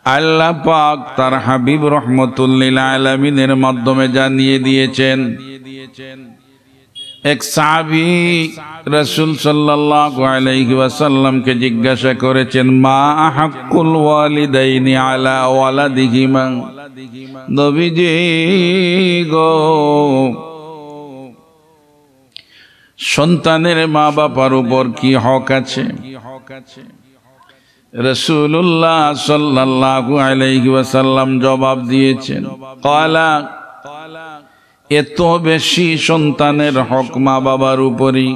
আল্লাহ পাক তার হাবিব রহমতুল লিল আলামিনের মাধ্যমে জানিয়ে দিয়েছেন। এক সাহাবী রাসূল সাল্লাল্লাহু আলাইহি ওয়াসাল্লামকে জিজ্ঞাসা করেছেন, মা হাক্কুল ওয়ালিদাইনি আলা ওয়ালাদিহিমা। নবীজি গো, সন্তানের মা বাবার উপর কি হক আছে? রাসূলুল্লাহ সাল্লাল্লাহু আলাইহি ওয়াসাল্লাম জবাব দিয়েছেন, ক্বালা, এত বেশি সন্তানের হক মা বাবার উপরই,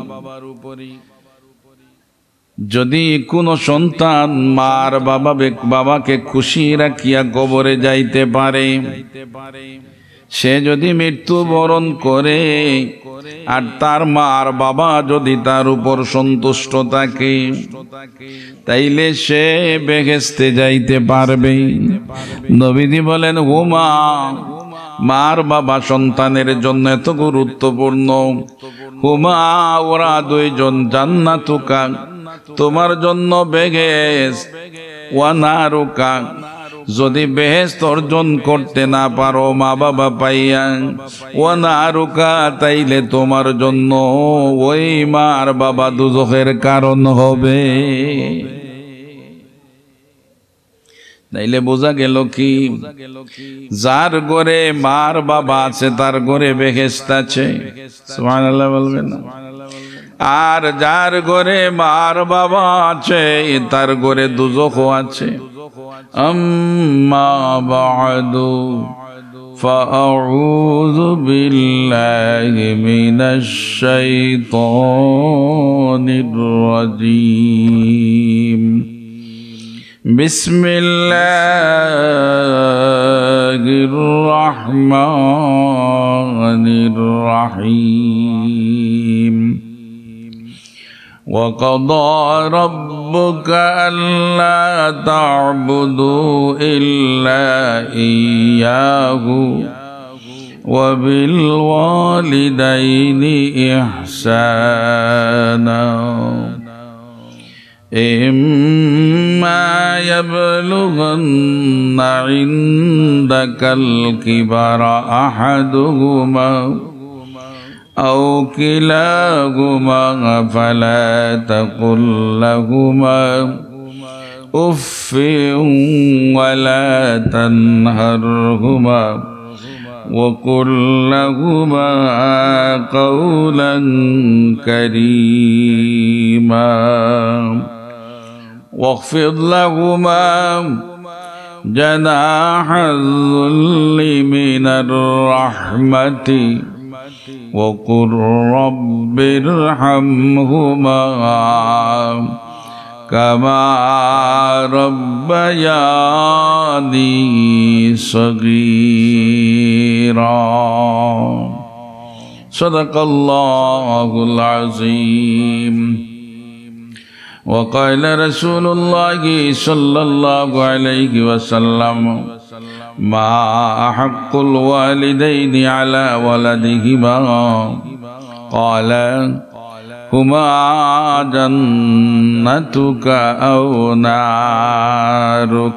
যদি কোন সন্তান মার বাবাকে খুশি রাখিয়া কবরে যাইতে পারে, সে যদি মৃত্যুবরণ করে আর তার মার বাবা যদি তার উপর সন্তুষ্ট থাকে, তাইলে সে বেহেশতে যাইতে পারবে। নবীজি বলেন, হুমা, মার বাবা সন্তানের জন্য এত গুরুত্বপূর্ণ। হুমা, ওরা দুইজন জান্নাতুকা, তোমার জন্য বেহেশত, ওয়া নারুকা, যদি বেহেশত অর্জন করতে না পারো মা বাবা পাইয়া, ওয়া নারুকা, তাইলে তোমার জন্য ওই মার বাবা দুজখের কারণ হবে। তাইলে বোঝা গেল কি, যার ঘরে মার বাবা আছে তার ঘরে বেহেশত আছে। সুবহানাল্লাহ বলবেন না? আর যার ঘরে মার বাবা আছে তার ঘরে দুজখও আছে। আম্মা বা'দু ফাআউযু বিল্লাহি মিনাশ শাইতানির রাজীম। বিসমিল্লাহির রহমানির রহিম। وقضى ربك ألا تعبدوا إلا إياه وبالوالدين إحسانا إما يبلغن عندك الكبر أحدهما أو كلاهما فلا تقل لهما أف ولا تنهرهما وقل لهما قولا كريما واخفض لهما جناح الذل من الرحمة وقل رب ارحمهما كما ربياني صغيرا صدق الله العظيم وقال رسول الله صلى الله عليه وسلم ما حق الوالدين على ولدهما قال هما جنتك أو نارك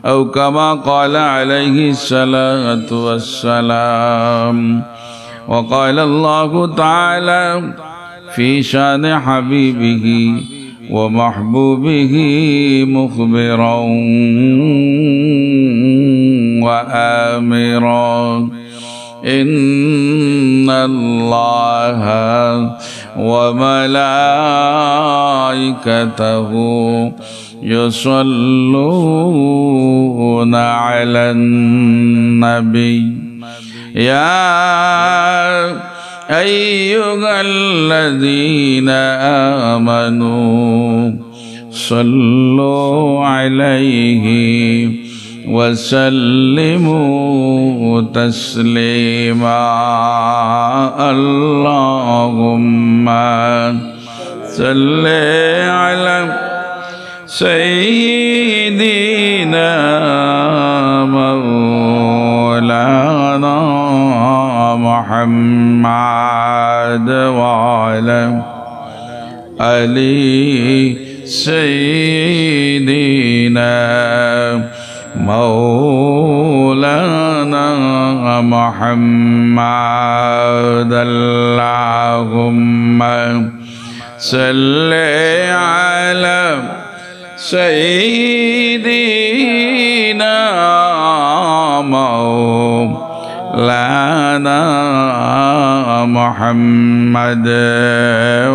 أو كما قال عليه الصلاة والسلام وقال الله تعالى في شان حبيبه ومحبوبه مخبرا وآمرا إن الله وملائكته يصلون على النبي يا أيها الذين آمنوا صلوا عليه وسلموا تسليما اللهم صل على سيدنا مولانا محمد وعلى آل سيدنا مولانا محمد اللهم صل على سيدنا مولانا محمد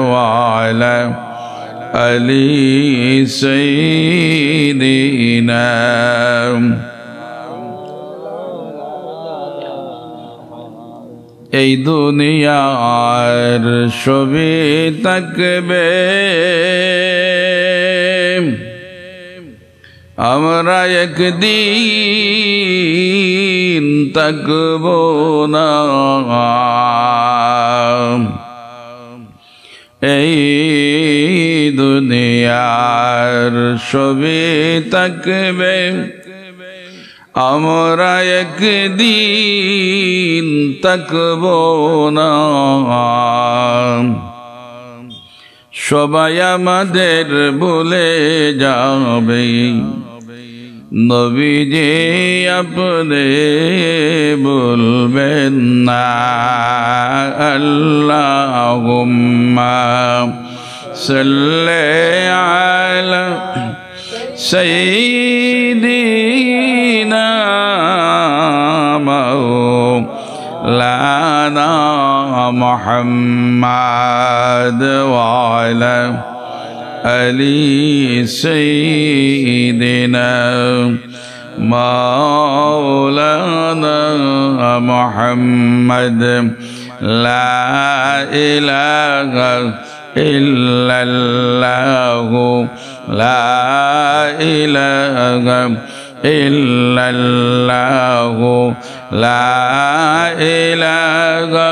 وعلى آل سيدنا এই দুনিয়ার সবই থাকবে আমরা একদিন থাকব না এই দুনিয়ার সবই থাকবে আমরা একদিন থাকব না সবাই আমাদের ভুলে যাবে নবীজি আপনি ভুলবেন না আল্লাহুম্মা সাল্লি আলা সাইয়্যিদিনা মাওলানা মুহাম্মাদ ওয়া আলা আলি সাইয়্যিদিনা মাওলানা মুহাম্মাদ লা ইলাহা ইল্লাল্লাহু লা ইলাহা ইল্লাল্লাহু লা ইলাহা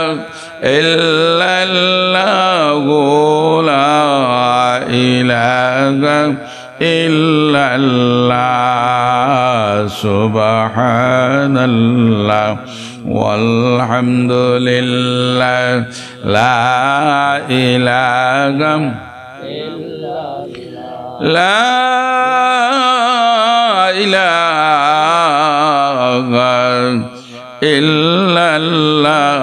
ইল্লাল্লাহু লা ইলাহা ইল্লাল্লাহ সুবহানাল্লাহ walhamdulillah la ilaha la ilaha illallah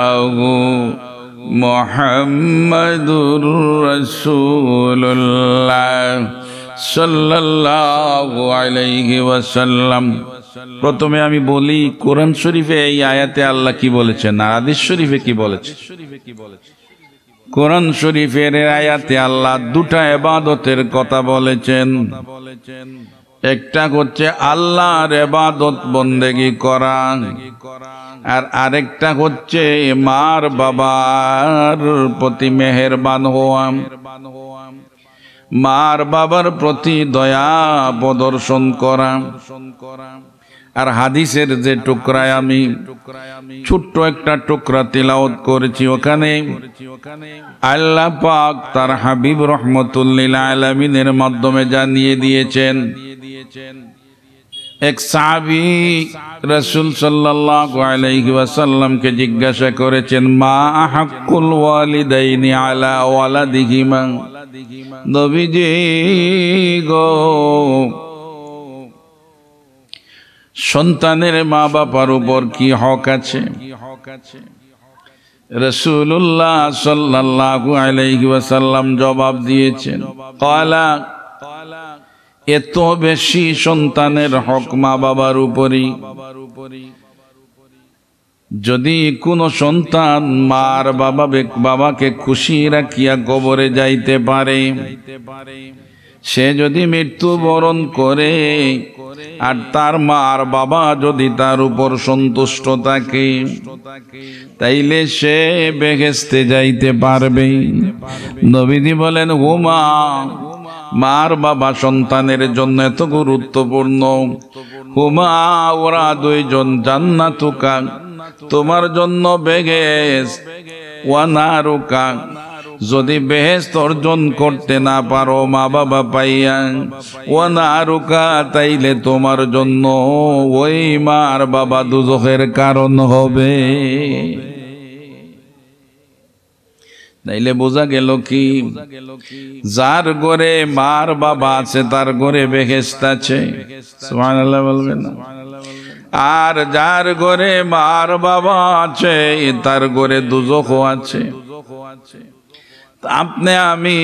muhammadur rasulullah sallallahu alayhi wa sallam প্রথমে আমি বলি কোরআন শরীফে এই আয়াতে আল্লাহ কি বলেছেন আর হাদিস শরীফে কি বলেছেন কোরআন শরীফের আয়াতে আল্লাহ দুটো ইবাদতের কথা বলেছেন একটা হচ্ছে আল্লাহর ইবাদত বন্দেগী করা আর আরেকটা হচ্ছে মার বাবার প্রতি মেহেরবান হওয়া মার বাবার প্রতি দয়া প্রদর্শন করা আর হাদিসের যে টুকরায় আমি ছোট্ট একটা টুকরা তিলাওয়াত করেছি ওখানে আল্লাহ পাক তার হাবিব রাহমাতুল লিল আলামিনের মাধ্যমে জানিয়ে দিয়েছেন এক সাহাবী রাসূল সাল্লাল্লাহু আলাইহি ওয়াসাল্লামকে জিজ্ঞাসা করেছেন মা হাক্কুল ওয়ালিদাইনি আলা ওয়ালাদিহিমা নবীজি গো সন্তানের মা বাবার উপর কি হক আছে রাসূলুল্লাহ সাল্লাল্লাহু আলাইহি ওয়াসাল্লাম জবাব দিয়েছেন ক্বালা এত বেশি সন্তানের হক মা বাবার উপরই যদি কোনো সন্তান মার বাবাকে খুশি রাখিয়া কবরে যাইতে পারে সে যদি মৃত্যুবরণ করে আর তার মার বাবা যদি তার উপর সন্তুষ্ট থাকে তাইলে সে বেহেশতে যাইতে পারবে নবীজি বলেন হুমা মার বাবা সন্তানের জন্য এত গুরুত্বপূর্ণ হুমা ওরা দুইজন জান্নাতুকা তোমার জন্য বেহেশত ওয়া নারুকা যদি বেহেশত অর্জন করতে না পারো মা বাবা পাইয়া ওয়া নারুকা তাইলে তোমার জন্য ওই মার বাবা দুজখের কারণ হবে নাইলে বোঝা গেল কি, যার ঘরে মার বাবা আছে তার ঘরে বেহেশত আছে, সুবহানাল্লাহ বলবেন না? আর যার ঘরে মার বাবা আছে তার ঘরে দুজখ আছে। আপনি আমি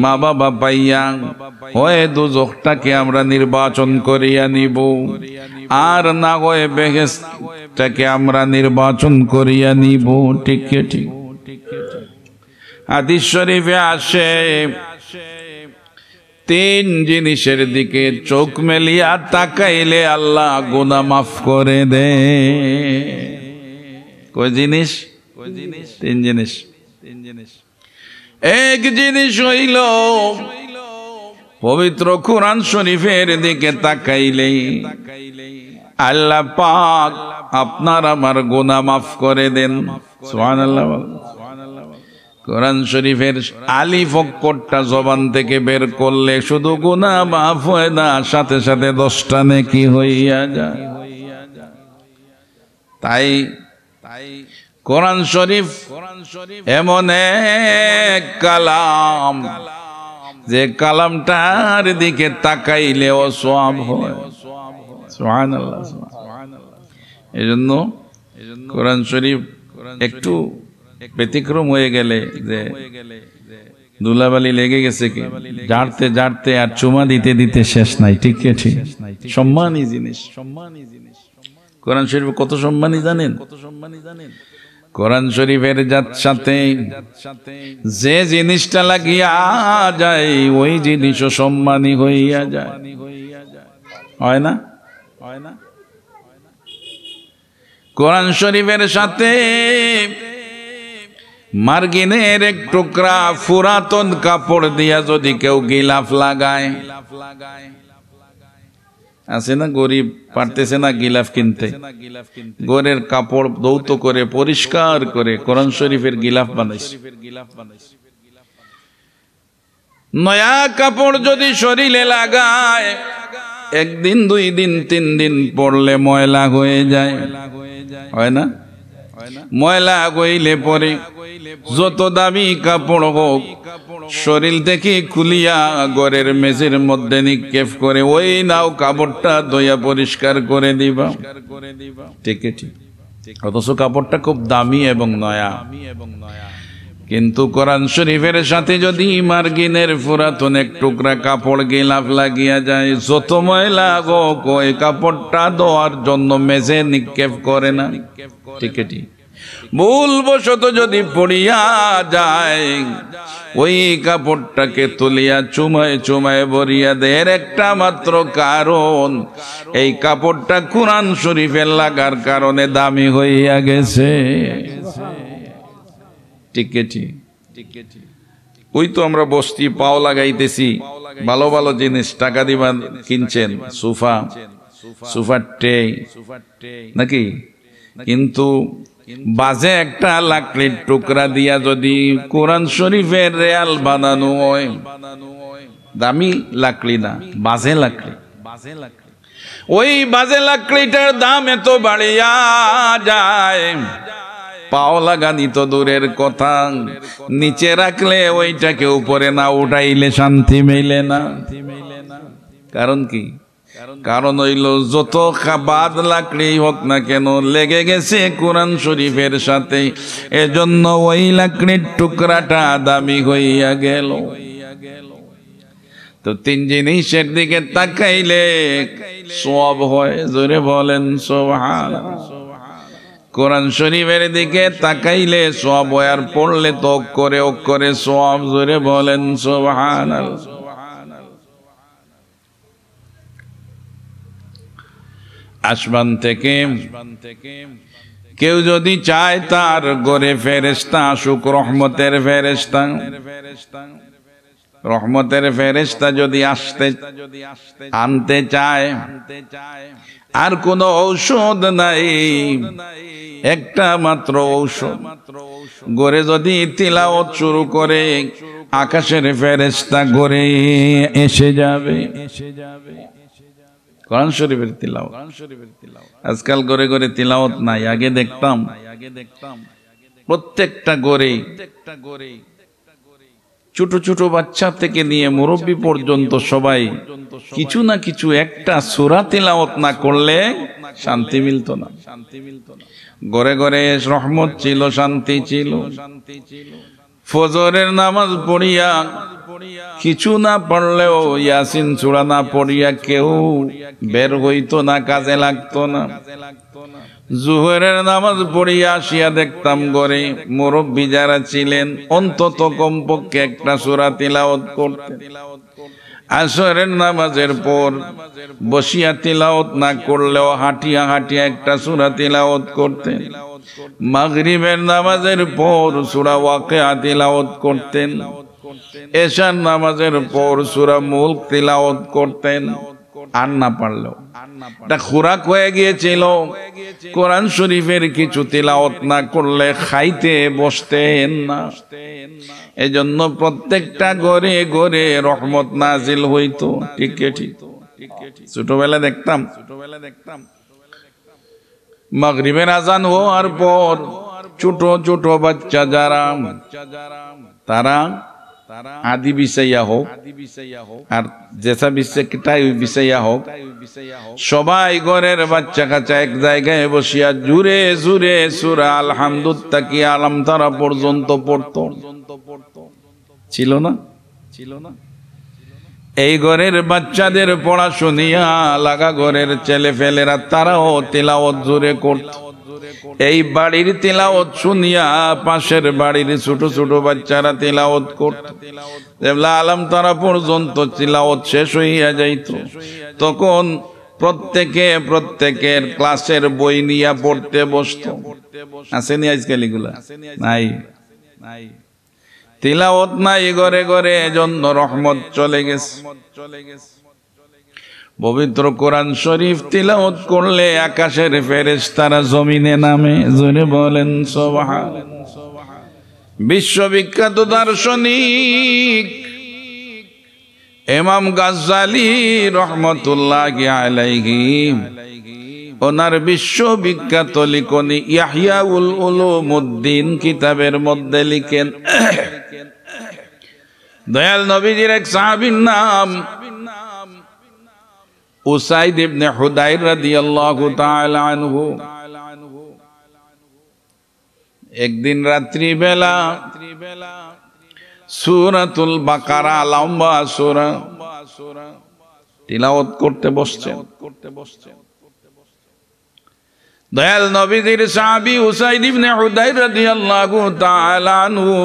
মা বাবা পাইয়া হয় দুজখটাকে আমরা নির্বাচন করিয়া নিব, আর না হয় বেহেশতটাকে আমরা নির্বাচন করিয়া নিব। ঠিক ঠিক। হাদিস শরীফে আসে, তিন জিনিসের দিকে চোখ মেলিয়া তাকাইলে আল্লাহ গুনাহ মাফ করে দে। কয় জিনিস? তিন জিনিস। এক জিনিস হইল পবিত্র কুরআন শরীফের দিকে তাকাইলে আল্লাহ পাক আপনার আমার গুনাহ মাফ করে দেন। সুবহানাল্লাহ। কোরআন শরীফের আলিফ অক্ষরটা জবান থেকে বের করলে শুধু গুনাহ মাফ হয় না, সাথে সাথে 10টা নেকি হইয়া যায়। তাই কোরআন শরীফ এমন এক কালাম যে কালামটার দিকে তাকাইলেও সওয়াব হয়। সুবহানাল্লাহ। এজন্য কোরআন শরীফ একটু ব্যতিক্রম হয়ে গেলে যে ধুলাবালি লেগে গেছে কি ঝাড়তে ঝাড়তে আর চুমা দিতে দিতে শেষ নাই। ঠিক ঠিক। সম্মানী জিনিস। কোরআন শরীফ কত সম্মানী জানেন? কোরআন শরীফের সাথে যে জিনিসটা লাগিয়া যায় ওই জিনিসও সম্মানী হইয়া যায়, হয় না? কোরআন শরীফের সাথে মার্গিনের এক টুকরা পুরাতন কাপড় দিয়া যদি কেউ গিলাফ লাগায়, আছে না গরিব পারতেছে না গিলাফ কিনতে, গোরের কাপড় দৌত করে পরিষ্কার করে কোরআন শরীফের গিলাফ বানাইছে। নয়া কাপড় যদি শরীরে লাগায়, একদিন 2 দিন 3 দিন পরলে ময়লা হয়ে যায়, হয় না? ময়লা হইলে পরে যত দামি কাপড় হোক শরীর থেকে খুলিয়া ঘরের মেঝের মধ্যে নিক্ষেপ করে ওই নাও কাপড়টা ধুইয়া পরিষ্কার করে দিবা। ঠিক ঠিক। অথচ কাপড়টা খুব দামি এবং নয়া। কিন্তু কোরআন শরীফের সাথে যদি মার্গিনের পুরাতন এক টুকরা কাপড় গিলাফ লাগিয়া যায়, যত ময়লা হোক ওই কাপড়টা ধোয়ার জন্য মেঝে নিক্ষেপ করে না। ঠিক ঠিক। ভুলবশত যদি পড়িয়া যায় ওই কাপড়টাকে তুলিয়া চুমায় চুমায় ভরিয়া দেয়। একটা মাত্র কারণ, এই কাপড়টা কুরআন শরীফের লাগার কারণে দামি হইয়া গেছে। ঠিক ঠিক। ওই তো আমরা বস্তি পাও লাগাইতেছি, ভালো ভালো জিনিস টাকা দিবা কিনছেন, সোফার ট্রে নাকি, কিন্তু বাজে একটা লাকড়ির টুকরা দিয়া যদি কোরআন শরীফের রেয়াল বানানো হয়, দামি লাকড়ি না, বাজে লাকড়ি, ওই বাজে লাকড়িটার দাম এত বাড়িয়া যায়, পাও লাগানি তো দূরের কথা, নিচে রাখলে ওইটাকে উপরে না উঠাইলে শান্তি মেলে না। কারণ কি? কারণ হইল যত বাদ লাকড়ি হোক না কেন লেগে গেছে কোরআন শরীফের সাথে, এজন্য ওই লাকড়ির টুকরাটা দামি হইয়া গেল। তো 3 জিনিসের দিকে তাকাইলে সওয়াব হয়, জোরে বলেন সুবহানাল্লাহ। কোরআন শরীফের দিকে তাকাইলে সওয়াব হয়, আর পড়লে তো অক্ষরে সওয়াব, জোরে বলেন সুবহানাল্লাহ। আসমান থেকে কেউ যদি চায় তার ঘরে ফেরেশতা আসুক, রহমতের ফেরেশতা, রহমতের ফেরেশতা যদি আনতে চায়, আর কোন ঔষধ নাই, একটা মাত্র ঔষধ, ঘরে যদি তিলাওয়াত শুরু করে আকাশের ফেরেশতা ঘরে এসে যাবে। কোরআন শরীফের তিলাওয়াত, আজকাল ঘরে ঘরে তিলাওয়াত নাই। আগে দেখতাম প্রত্যেকটা ঘরে ছোট ছোট বাচ্চা থেকে নিয়ে মুরব্বী পর্যন্ত সবাই কিছু না কিছু একটা সূরা তিলাওয়াত না করলে শান্তি মিলত না। ঘরে ঘরে রহমত ছিল, শান্তি ছিল। ফজরের নামাজ পড়িয়া কিছু না পড়লেও ইয়াসিন সূরা না পড়িয়া কেউ বের হইতো না, কাজে লাগতো না। জোহরের নামাজ পড়িয়া আসিয়া দেখতাম ঘরে মুরব্বী যারা ছিলেন অন্তত কমপক্ষে একটা সূরা তিলাওয়াত করতেন। আসরের নামাজের পর বসিয়া তিলাওয়াত না করলেও হাঁটিয়া হাঁটিয়া একটা সূরা তিলাওয়াত করতেন। মাগরিবের নামাজের পর সূরা ওয়াকিয়া তিলাওয়াত করতেন। এশার নামাজের পর সূরা মুলক তিলাওয়াত করতেন। আর না পারলেও এটা খোরাক হয়ে গিয়েছিল, কোরআন শরীফের কিছু তিলাওয়াত না করলে খাইতে বসতেন না। এজন্য প্রত্যেকটা ঘরে ঘরে রহমত নাজিল হইতো। ঠিক ঠিক ছোটবেলা দেখতাম মাগরিবের আজান হওয়ার পর ছোট ছোট বাচ্চা যারা তারা আদি বিছাইয়া হোক আর যেসা বিছাইয়া হোক সবাই ঘরের বাচ্চা কাচ্চা এক জায়গায় বসিয়া জুড়ে জুড়ে সূরা আলহামদুলিল্লাহ থেকে আলাম তারা পর্যন্ত পড়তো। ছিল না? এই ঘরের বাচ্চাদের পড়া শুনিয়া লাগা ঘরের ছেলে ফেলেরা তারাও তিলাওয়াত জোরে করত। এই বাড়ির তিলাওয়াত শুনিয়া পাশের বাড়ির ছোট ছোট বাচ্চারা তিলাওয়াত করত। যেবেলা আলাম তারা পর্যন্ত তিলাওয়াত শেষ হইয়া যাইত, তখন প্রত্যেকের ক্লাসের বই নিয়ে পড়তে বসত। আসেনি আজকাল এগুলা? নাই। তিলাওয়াত নাই ঘরে ঘরে, এজন্য রহমত চলে গেছে। পবিত্র কোরআন শরীফ তিলাওয়াত করলে আকাশের ফেরেশতারা জমিনে নামে। জোরে বলেন সুবহানাল্লাহ। বিশ্ববিখ্যাত দার্শনিক ইমাম গাজ্জালী রাহমাতুল্লাহি আলাইহি ওনার বিশ্ববিখ্যাত লিখনি ইহইয়াউল উলুমুদ্দিন কিতাবের মধ্যে লিখেন, দয়াল নবীজির এক সাহাবীর নাম উসাইদ ইবনে হুদাইর রাদিয়াল্লাহু তাআলা আনহু। একদিন রাত্রি বেলা সূরাতুল বাকারা লম্বা সূরা তিলাওয়াত করতে বসছেন। দয়াল নবীজির সাহাবী উসাইদ ইবনে হুদাইর রাদিয়াল্লাহু তাআলা আনহু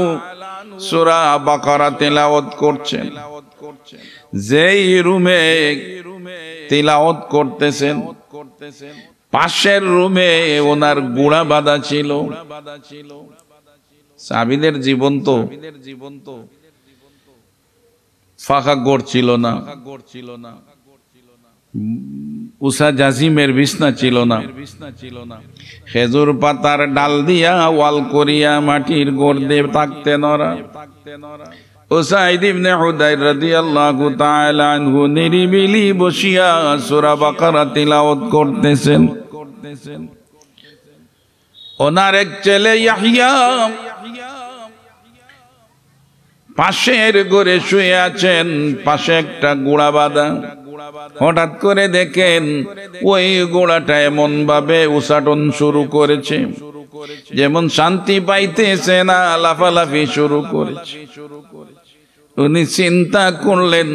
সূরা বাকারা তিলাওয়াত করছেন। যেই রুমে তিলাওয়াত করতেছেন পাশের রুমে ওনার গুড়া বাঁধা ছিল। সাহাবীদের জীবন তো ফাঁকা গড় ছিল না, উষা জাজিমের বিছনা ছিল না, খেজুর পাতার ডাল দিয়া ওয়াল করিয়া মাটির গোড় দিয়ে থাকতেন ওরা। উসাইদ ইবনে হুদাইর রাদিয়াল্লাহু তাআলা আনহু নিরিবিলি বসিয়া সূরা বাকারা তিলাওয়াত করতেছেন। ওনার এক ছেলে ইয়াহইয়া পাশের ঘরে শুয়ে আছেন, পাশে একটা গোড়া বাঁধা। হঠাৎ করে দেখেন ওই গোড়াটা এমন ভাবে উচাটন শুরু করেছে, যেমন শান্তি পাইতেছে না, লাফালাফি শুরু করেছে। উনি চিন্তা করলেন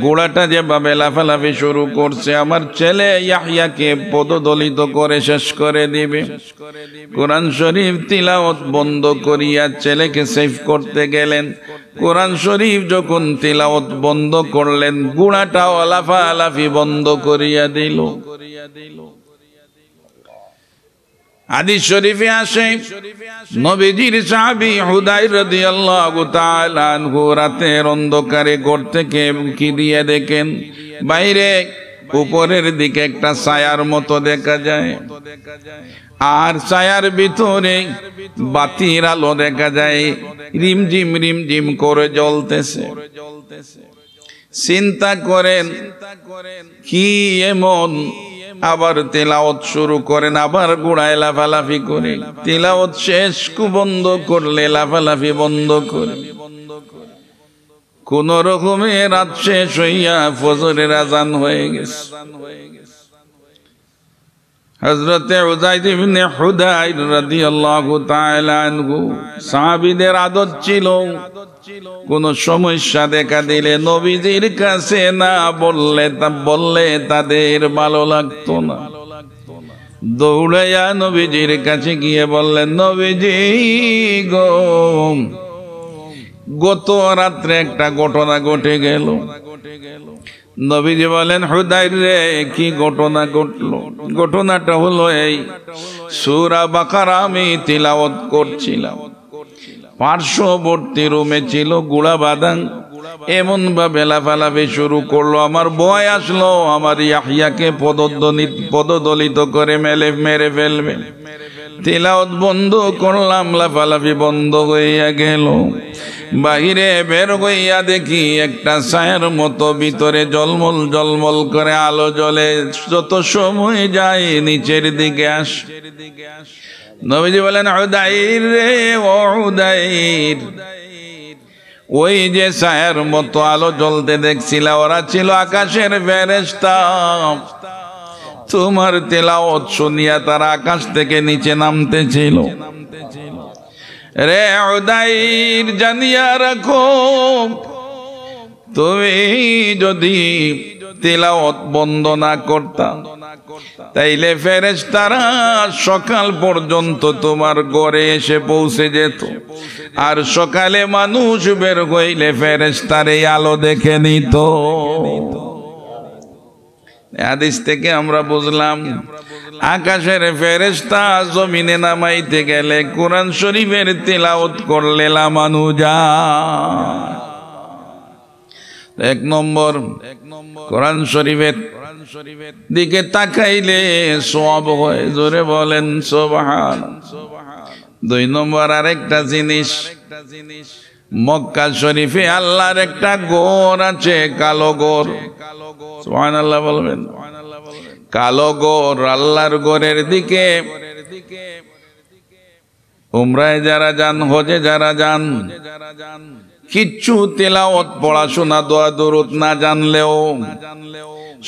গোড়াটা যেভাবে লাফালাফি শুরু করছে আমার ছেলে ইয়াহইয়াকে পদদলিত করে শেষ করে দিবে। কোরআন শরীফ তিলাওয়াত বন্ধ করিয়া ছেলেকে সেভ করতে গেলেন। কোরআন শরীফ যখন তিলাওয়াত বন্ধ করলেন গোড়াটাও লাফালাফি বন্ধ করিয়া দিল। হাদিস শরীফে আসে নবীজির সাহাবী হুদাইর রাদিয়াল্লাহু তাআলা আনহু রাতের অন্ধকারে ঘর থেকে উঁকি দিয়ে দেখেন বাইরে উপরের দিকে একটা ছায়ার মতো দেখা যায়, আর ছায়ার ভিতরে বাতির আলো দেখা যায় রিমঝিম রিমঝিম করে জ্বলতেছে। চিন্তা করেন কি এমন আবার তেলাওয়াত শুরু করেন, আবার গোড়ায় লাফালাফি করে, তেলাওয়াত শেষ বন্ধ করলে লাফালাফি বন্ধ করে, কোন রকমে রাত শেষ হইয়া ফজরের আজান হয়ে গেছে। হযরতে উযাইদ ইবনে হুদাইর রাদিয়াল্লাহু তাআলা আনহু, সাহাবীদের আদত ছিল কোন সমস্যা দেখা দিলে নবীজির কাছে না বললে তাদের ভালো লাগতো না। দৌড়াইয়া নবীজির কাছে গিয়ে বললেন, নবীজি গো, গত রাত্রে একটা ঘটনা ঘটে গেল। নবীজি বলেন, হুদাইর রে, কি ঘটনা ঘটলো? ঘটনাটা হলো এই, সূরা বাকারা আমি তিলাওয়াত করছিলাম, পার্শ্ববর্তী রুমে ছিল গুড়া বাদান, এমন ভাবে লাফালাফি শুরু করলো, আমার ভয় আসলো আমার ইয়াহইয়াকে পদদলিত করে মেরে ফেলবে। তিলাওয়াত বন্ধ করলাম, লাফালাফি বন্ধ হইয়া গেল। বাহিরে বের হইয়া দেখি একটা ছায়ার মতো ভিতরে জলমল জলমল করে আলো জ্বলে, যত সময় যায় নিচের দিকে আস। নবীজি বলেন, হুদাইর রে, ও হুদাইর, ওই যে ছায়ার মতো আলো জ্বলতে দেখছিল, ওরা ছিল আকাশের ফেরেশতা। তোমার তেলাওয়াত শুনিয়া তারা আকাশ থেকে নিচে নামতেছিল। রে হুদাইর, জানিয়া রাখো, তুমি যদি তিলাওয়াত বন্ধ না করতা তাইলে ফেরেশতারা সকাল পর্যন্ত তোমার ঘরে এসে পৌঁছে যেত, আর সকালে মানুষ বের হইলে ফেরেশতার এই আলো দেখে নিত। হাদিস থেকে আমরা বুঝলাম, আকাশের ফেরেশতা জমিনে নামাইতে গেলে কোরআন শরীফের তিলাওয়াত করলে লামানু যায়। এক নম্বর, কোরআন শরীফের দিকে তাকাইলে সওয়াব হয়, জোরে বলেন সুবহানাল্লাহ। দুই নম্বর, আরেকটা জিনিস, মক্কা শরীফে আল্লাহর একটা গোর আছে, কালো গোর। সুবহানাল্লাহ বলবেন। কালো গোর, আল্লাহর গোরের দিকে উমরায় যারা যান, হজে যারা যান, কিচ্ছু তেলাওয়াত পড়াশোনা দোয়া দরুদ না জানলেও,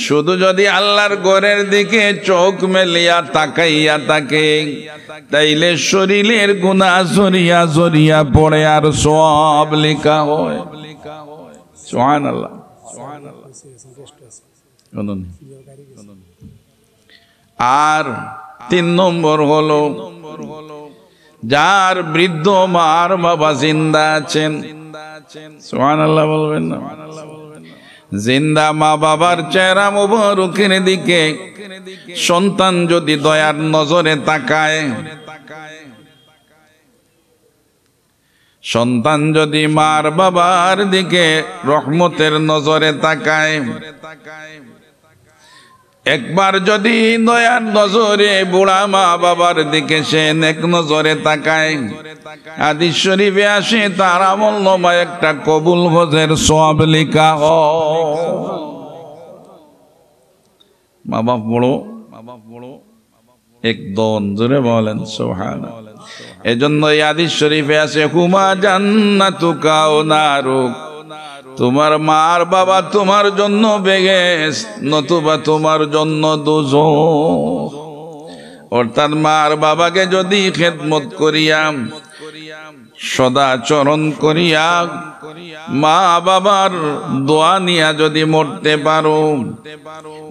শুধু যদি আল্লাহর ঘরের দিকে চোখ মেলিয়া তাকাইয়া থাকে, তাইলে শরীরের গুনাহ জরিয়া জরিয়া পড়ে আর সওয়াব লেখা হয়। সুবহানাল্লাহ। আর তিন নম্বর হলো, যার বৃদ্ধ মার বাবা জিন্দা আছেন, সুবহানাল্লাহ বলবেন না, জিন্দা মা বাবার চেহারা মুবারকের দিকে সন্তান যদি দয়ার নজরে তাকায়, সন্তান যদি মার বাবার দিকে রহমতের নজরে তাকায়, একবার যদি দয়ার নজরে বুড়া মা বাবার দিকে সে নেক নজরে তাকায়, হাদিস শরীফে আসে তার আমলনামায় একটা কবুল হজের সওয়াব লেখা হয়। মা বাপ বড় একদম, জোরে বলেন সুবহানাল্লাহ। এজন্য এই হাদিস শরীফে আছে, হুমা জান্নাতুকা ওয়া নারুক, তোমার মার বাবা তোমার জন্য বেহেশত, নতুবা তোমার জন্য দোজখ। অর্থাৎ মার বাবাকে যদি খেদমত করিয়া, সদাচরণ করিয়া, মা বাবার দোয়া নিয়া যদি মরতে পারো,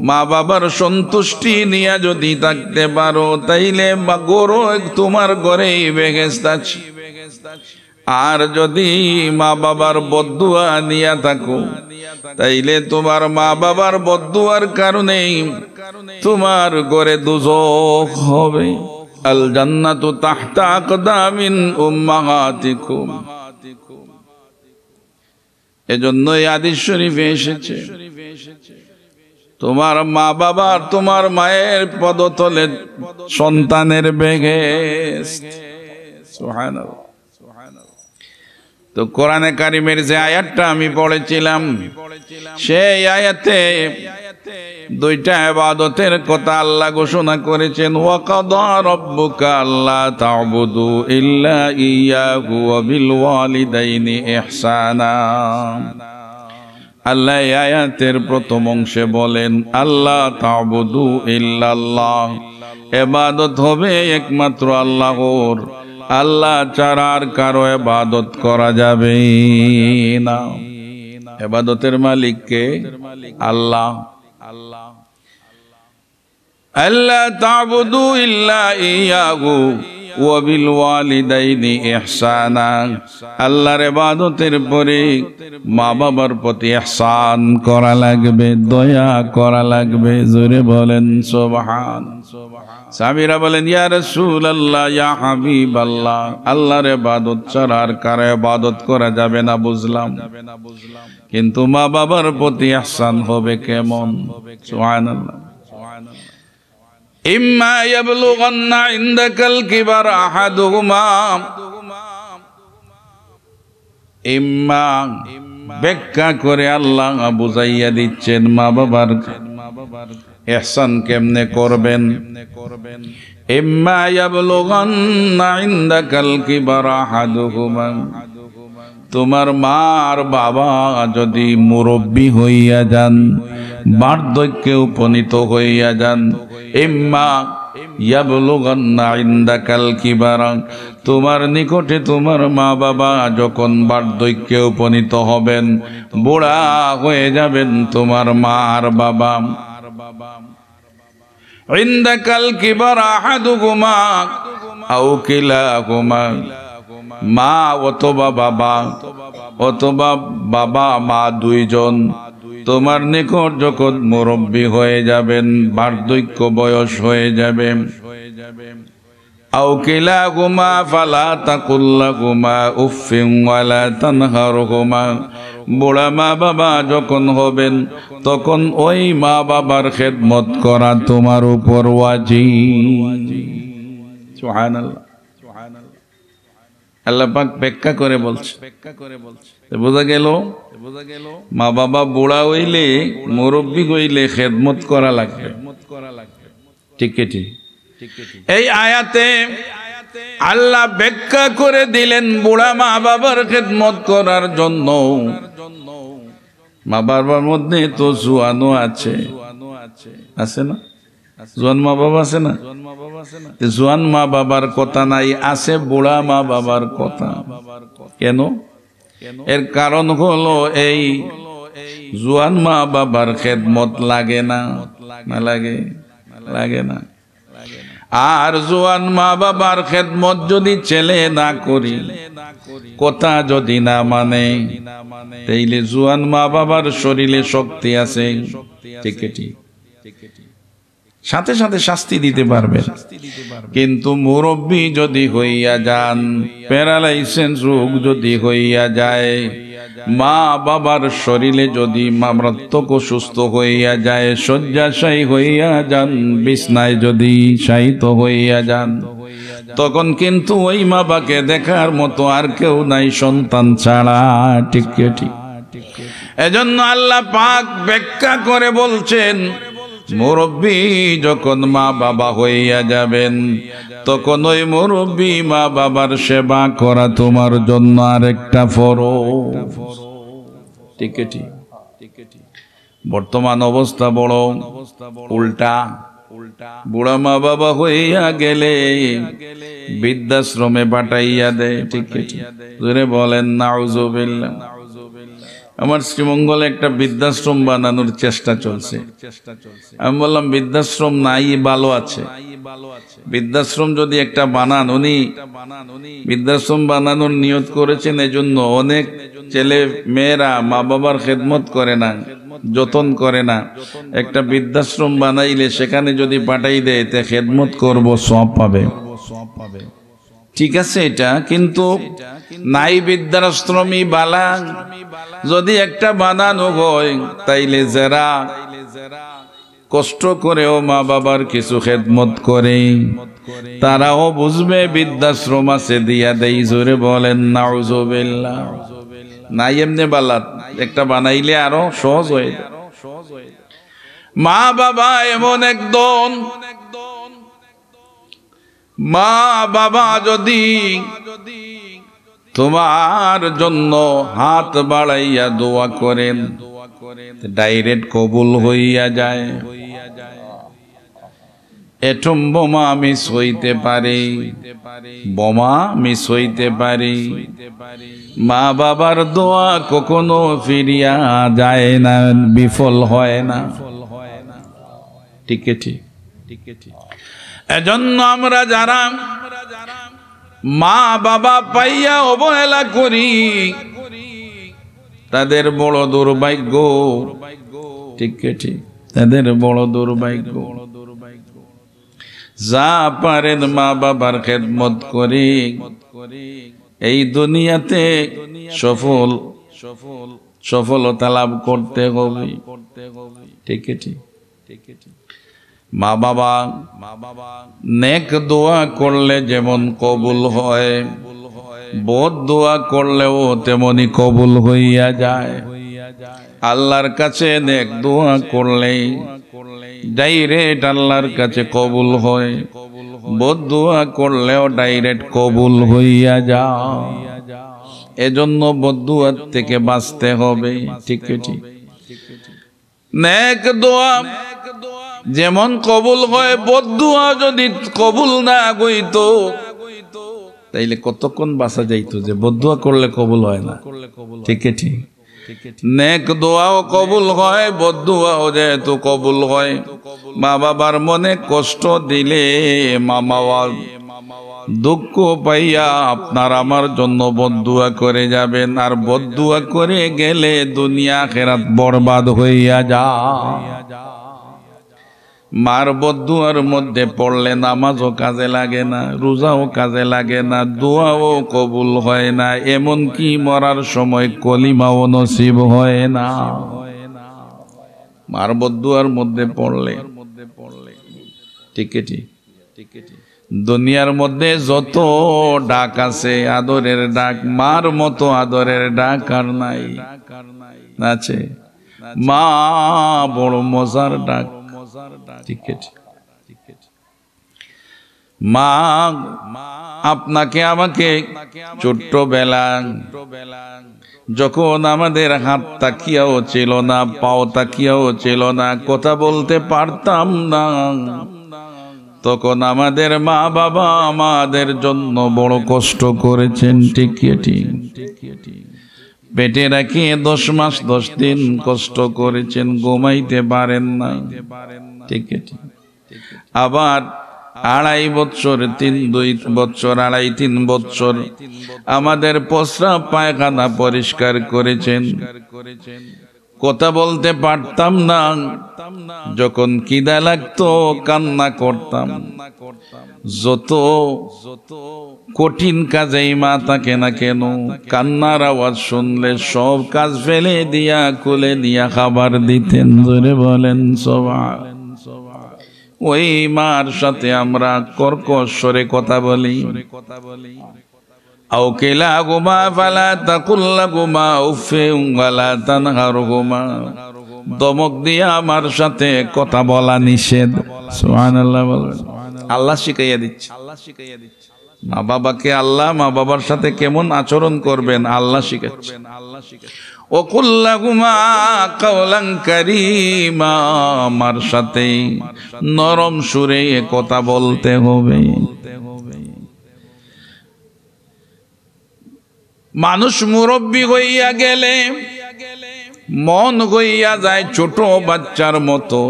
মা বাবার সন্তুষ্টি নিয়া যদি থাকতে পারো, তাইলে গরো তোমার ঘরেই বেহেশত আছে। আর যদি মা বাবার বদদুয়া নিয়া থাকো, তাইলে তোমার মা বাবার বদদুয়ার কারণে তোমার ঘরে দোজখ হবে। আল জান্নাতু তাহতা আকদামিন উম্মাহাতিকুম। এজন্য এই হাদিস শরীফে এসেছে, তোমার মা বাবার, তোমার মায়ের পদতলে সন্তানের বেহেশত। সুবহানাল্লাহ। তো কোরআনে কারিমের যে আয়াতটা আমি পড়েছিলাম সেই আয়াতে দুইটা ইবাদতের কথা আল্লাহ ঘোষণা করেছেন, ওয়া কাদা রাব্বুকা আল্লা তা'বুদু ইল্লা ইয়্যাহু ওয়া বিল ওয়ালিদাইনি ইহসানা। আল্লাহ এই আয়াতের প্রথম অংশে বলেন আল্লাহ তা'বুদু ইল্লাল্লাহ, ইবাদত হবে একমাত্র আল্লাহর, আল্লাহ ছাড়া আর কারো ইবাদত করা যাবে না। ইবাদতের মালিক কে? আল্লাহ। আল্লাহ তা'বুদু ইল্লা ইয়্যাহু ওয়া বিল ওয়ালিদাইনি ইহসানা, আল্লাহর ইবাদতের পরে মা বাবার প্রতি ইহসান করা লাগবে, দয়া করা লাগবে। জোরে বলেন সুবহান। সাহাবীরা বলেন ইয়া রাসূলুল্লাহ, ইয়া হাবিবাল্লাহ, আল্লাহর ইবাদত ছাড়া আর কারো ইবাদত করা যাবে না বুঝলাম, কিন্তু মা বাবার প্রতি ইহসান হবে কেমন? সুবহানাল্লাহ। ইম্মা ইয়াবলুগান্না ইনদাকাল কিবার আহাদুহুমা, ইম্মা ব্যাখ্যা করে আল্লাহ বুঝাইয়া দিচ্ছেন মা বাবার ইহসান কেমনে করবেন। ইম্মা ইয়াবলুগান্না ইনদাকাল কিবার আহাদুহুমা, তোমার মা আর বাবা যদি মুরব্বী হইয়া যান, বার্ধক্যে উপনীত হইয়া যান, ইম্মা ইয়াবলুগান্না ইনদাকাল কিবারা, তোমার নিকটে তোমার মা বাবা যখন বার্ধক্যে উপনীত হবেন, বুড়া হয়ে যাবেন তোমার মা আর বাবা, ইনদাকাল কিবারা আহাদুহুমা আও কিলাহুমা, মা অথবা বাবা অথবা বাবা মা দুইজন তোমার নিকট যখন মুরব্বী হয়ে যাবেন, বার্ধক্য বয়স হয়ে যাবে, আও কিলাহুমা ফালা তাকুল লাহুমা উফফিন ওয়ালা তানহারহুমা, বুড়া মা বাবা যখন হবেন তখন ওই মা বাবার খেদমত করা তোমার উপর ওয়াজিব। সুবহানাল্লাহ। আল্লাহ পাক ব্যাখ্যা করে বলছে, বোঝা গেল মা বাবা বুড়া হইলে মুরব্বী হইলে খেদমত করা লাগবে। ঠিক ঠিক। এই আয়াতে আল্লাহ ব্যাখ্যা করে দিলেন বুড়া মা বাবার খেদমত করার জন্য। মা বাবার মধ্যে তো জুয়ানও আছে, আছে না? জোয়ান মা বাবা আছে না? জোয়ান মা বাবার কথা নাই, আছে বুড়া মা বাবার কথা। কেন? এর কারণ হলো এই জোয়ান মা বাবার খেদমত লাগে না, না লাগে? লাগে না। আর জোয়ান মা বাবার খেদমত যদি ছেলে না করি, কথা যদি না মানে, তাইলে জোয়ান মা বাবার শরীরে শক্তি আছে, ঠিক ঠিক, সাথে সাথে শাস্তি দিতে পারবে। কিন্তু মুরব্বী যদি হইয়া যান, প্যারালাইসিস রোগ যদি হইয়া যায়, মা বাবার শরীরে যদি মারাত্মক অসুস্থ হইয়া যায়, শয্যাশায়ী হইয়া যান, বিছনায় যদি শায়িত হইয়া যান, তখন কিন্তু ওই মা বাবাকে দেখার মতো আর কেউ নাই সন্তান ছাড়া, ঠিক ঠিক। এজন্য আল্লাহ পাক ব্যাখ্যা করে বলছেন, মুরব্বী যখন মা বাবা হইয়া যাবেন, তখন ওই মুরব্বী মা বাবার সেবা করা তোমার জন্য আরেকটা ফরজ। ঠিক ঠিক। বর্তমান অবস্থা বড় উল্টা। বুড়া মা বাবা হইয়া গেলে বৃদ্ধাশ্রমে পাঠাইয়া দেয়। ঠিক ঠিক। জোরে বলেন নাউজুবিল্লাহ। আমার শ্রীমঙ্গলে একটা বৃদ্ধাশ্রম বানানোর চেষ্টা চলছে। আমি বললাম বৃদ্ধাশ্রম নাই, ভালো আছে। বৃদ্ধাশ্রম যদি একটা বানান, উনি বৃদ্ধাশ্রম বানানোর নিয়ত করেছেন, এজন্য অনেক ছেলে মেয়েরা মা বাবার খেদমত করে না, যতন করে না। একটা বৃদ্ধাশ্রম বানাইলে সেখানে যদি পাঠাই দেয়, তে খেদমত করব, সওয়াব পাবে। ঠিক আছে এটা, কিন্তু নাই বৃদ্ধাশ্রমী বালা যদি একটা বানানো হয়, তাইলে যারা কষ্ট করেও মা বাবার কিছু খেদমত করে, তারাও বুঝবে বৃদ্ধাশ্রম আছে, দিয়া দেই। জোরে বলেন নাউজুবিল্লাহ। নাই এমনি বালাত একটা বানাইলে আরো সহজ হয়ে যায়। মা বাবা এমন একজন, মা বাবা যদি তোমার জন্য হাত বাড়াইয়া দোয়া করেন, ডাইরেক্ট কবুল হইয়া যায়। এটম বোমা মিস হইতে পারে, বোমা মিস হইতে পারে, মা বাবার দোয়া কখনো ফিরিয়া যায় না, বিফল হয় না। ঠিক ঠিক। এজন্য আমরা যারা মা বাবা পাইয়া অবহেলা করি, তাদের বড় দুর্ভাগ্য। ঠিক ঠিক, তাদের বড় দুর্ভাগ্য। যা পারেন মা বাবার খেদমত করে এই দুনিয়াতে সফলতা লাভ করতে হবে। ঠিক ঠিক। মা বাবা নেক দোয়া করলে যেমন কবুল হয়, বদ দোয়া করলেও তেমনি কবুল হইয়া যায়। আল্লাহর কাছে নেক দোয়া করলে ডাইরেক্ট আল্লাহর কাছে কবুল হয়, বদ দোয়া করলেও ডাইরেক্ট কবুল হইয়া যায়। এজন্য বদ দোয়ার থেকে বাঁচতে হবে। ঠিক ঠিক। নেক দোয়া যেমন কবুল হয়, বদ দোয়া যদি কবুল না হইতো তাইলে কতক্ষণ বাঁচা যাইতো যে বদ দোয়া করলে কবুল হয় না। ঠিক ঠিক। নেক দোয়াও কবুল হয়, বদ দোয়াও যেহেতু কবুল হয়, মা বাবার মনে কষ্ট দিলে মা বাবা দুঃখ পাইয়া আপনার আমার জন্য বদ দোয়া করে যাবেন, আর বদ দোয়া করে গেলে দুনিয়া আখিরাত বরবাদ হইয়া যায়। মার বদদুয়ার মধ্যে পড়লে নামাজও কাজে লাগে না, রোজাও কাজে লাগে না, দোয়াও কবুল হয় না, এমনকি মরার সময় কলিমাও নসিব হয় না। মার বদদুয়ার মধ্যে পড়লে। ঠিক ঠিক। দুনিয়ার মধ্যে যত ডাক আছে আদরের ডাক, মার মতো আদরের ডাক আর নাই। আছে মা বড় মজার ডাক। মা আপনাকে আমাকে ছোট্টবেলা যখন আমাদের হাত তাকিয়াও ছিল না, পাও তাকিয়াও ছিল না, কথা বলতে পারতাম না, তখন আমাদের মা বাবা আমাদের জন্য বড় কষ্ট করেছেন। ঠিক ঠিক। পেটে রাখি 10 মাস 10 দিন কষ্ট করেছেন, ঘুমাইতে পারেন না। ঠিক ঠিক। আবার 2.5 বছর 2 বছর 2.5-3 বছর আমাদের প্রস্রাব পায়খানা পরিষ্কার করেছেন। কথা বলতে পারতাম না, যখন খিদা লাগতো কান্না করতাম। যত কঠিন কাজেই মা থাকে না কেন, কান্নার আওয়াজ শুনলে সব কাজ ফেলে দিয়া কোলে নিয়া খাবার দিতেন। ধরে বলেন সুবহান। ওই মার সাথে আমরা কর্কশ স্বরে কথা বলি। আও কিলাহুমা ফালা তাকুল লাহুমা উফিন ওয়ালা তানহারহুমা। দমক দিয়া আমার সাথে কথা বলা নিষেধ। সুবহানাল্লাহ বলেন। আল্লাহ শিখাইয়া দিচ্ছে। মা বাবাকে আল্লাহ মা বাবার সাথে কেমন আচরণ করবেন আল্লাহ শিখাচ্ছেন। ওকুল লাহুমা কাওলান কারীমা। আমার সাথে নরম সুরে কথা বলতে হবে। মানুষ মুরব্বী হইয়া গেলে মন হইয়া যায় ছোট বাচ্চার মতো।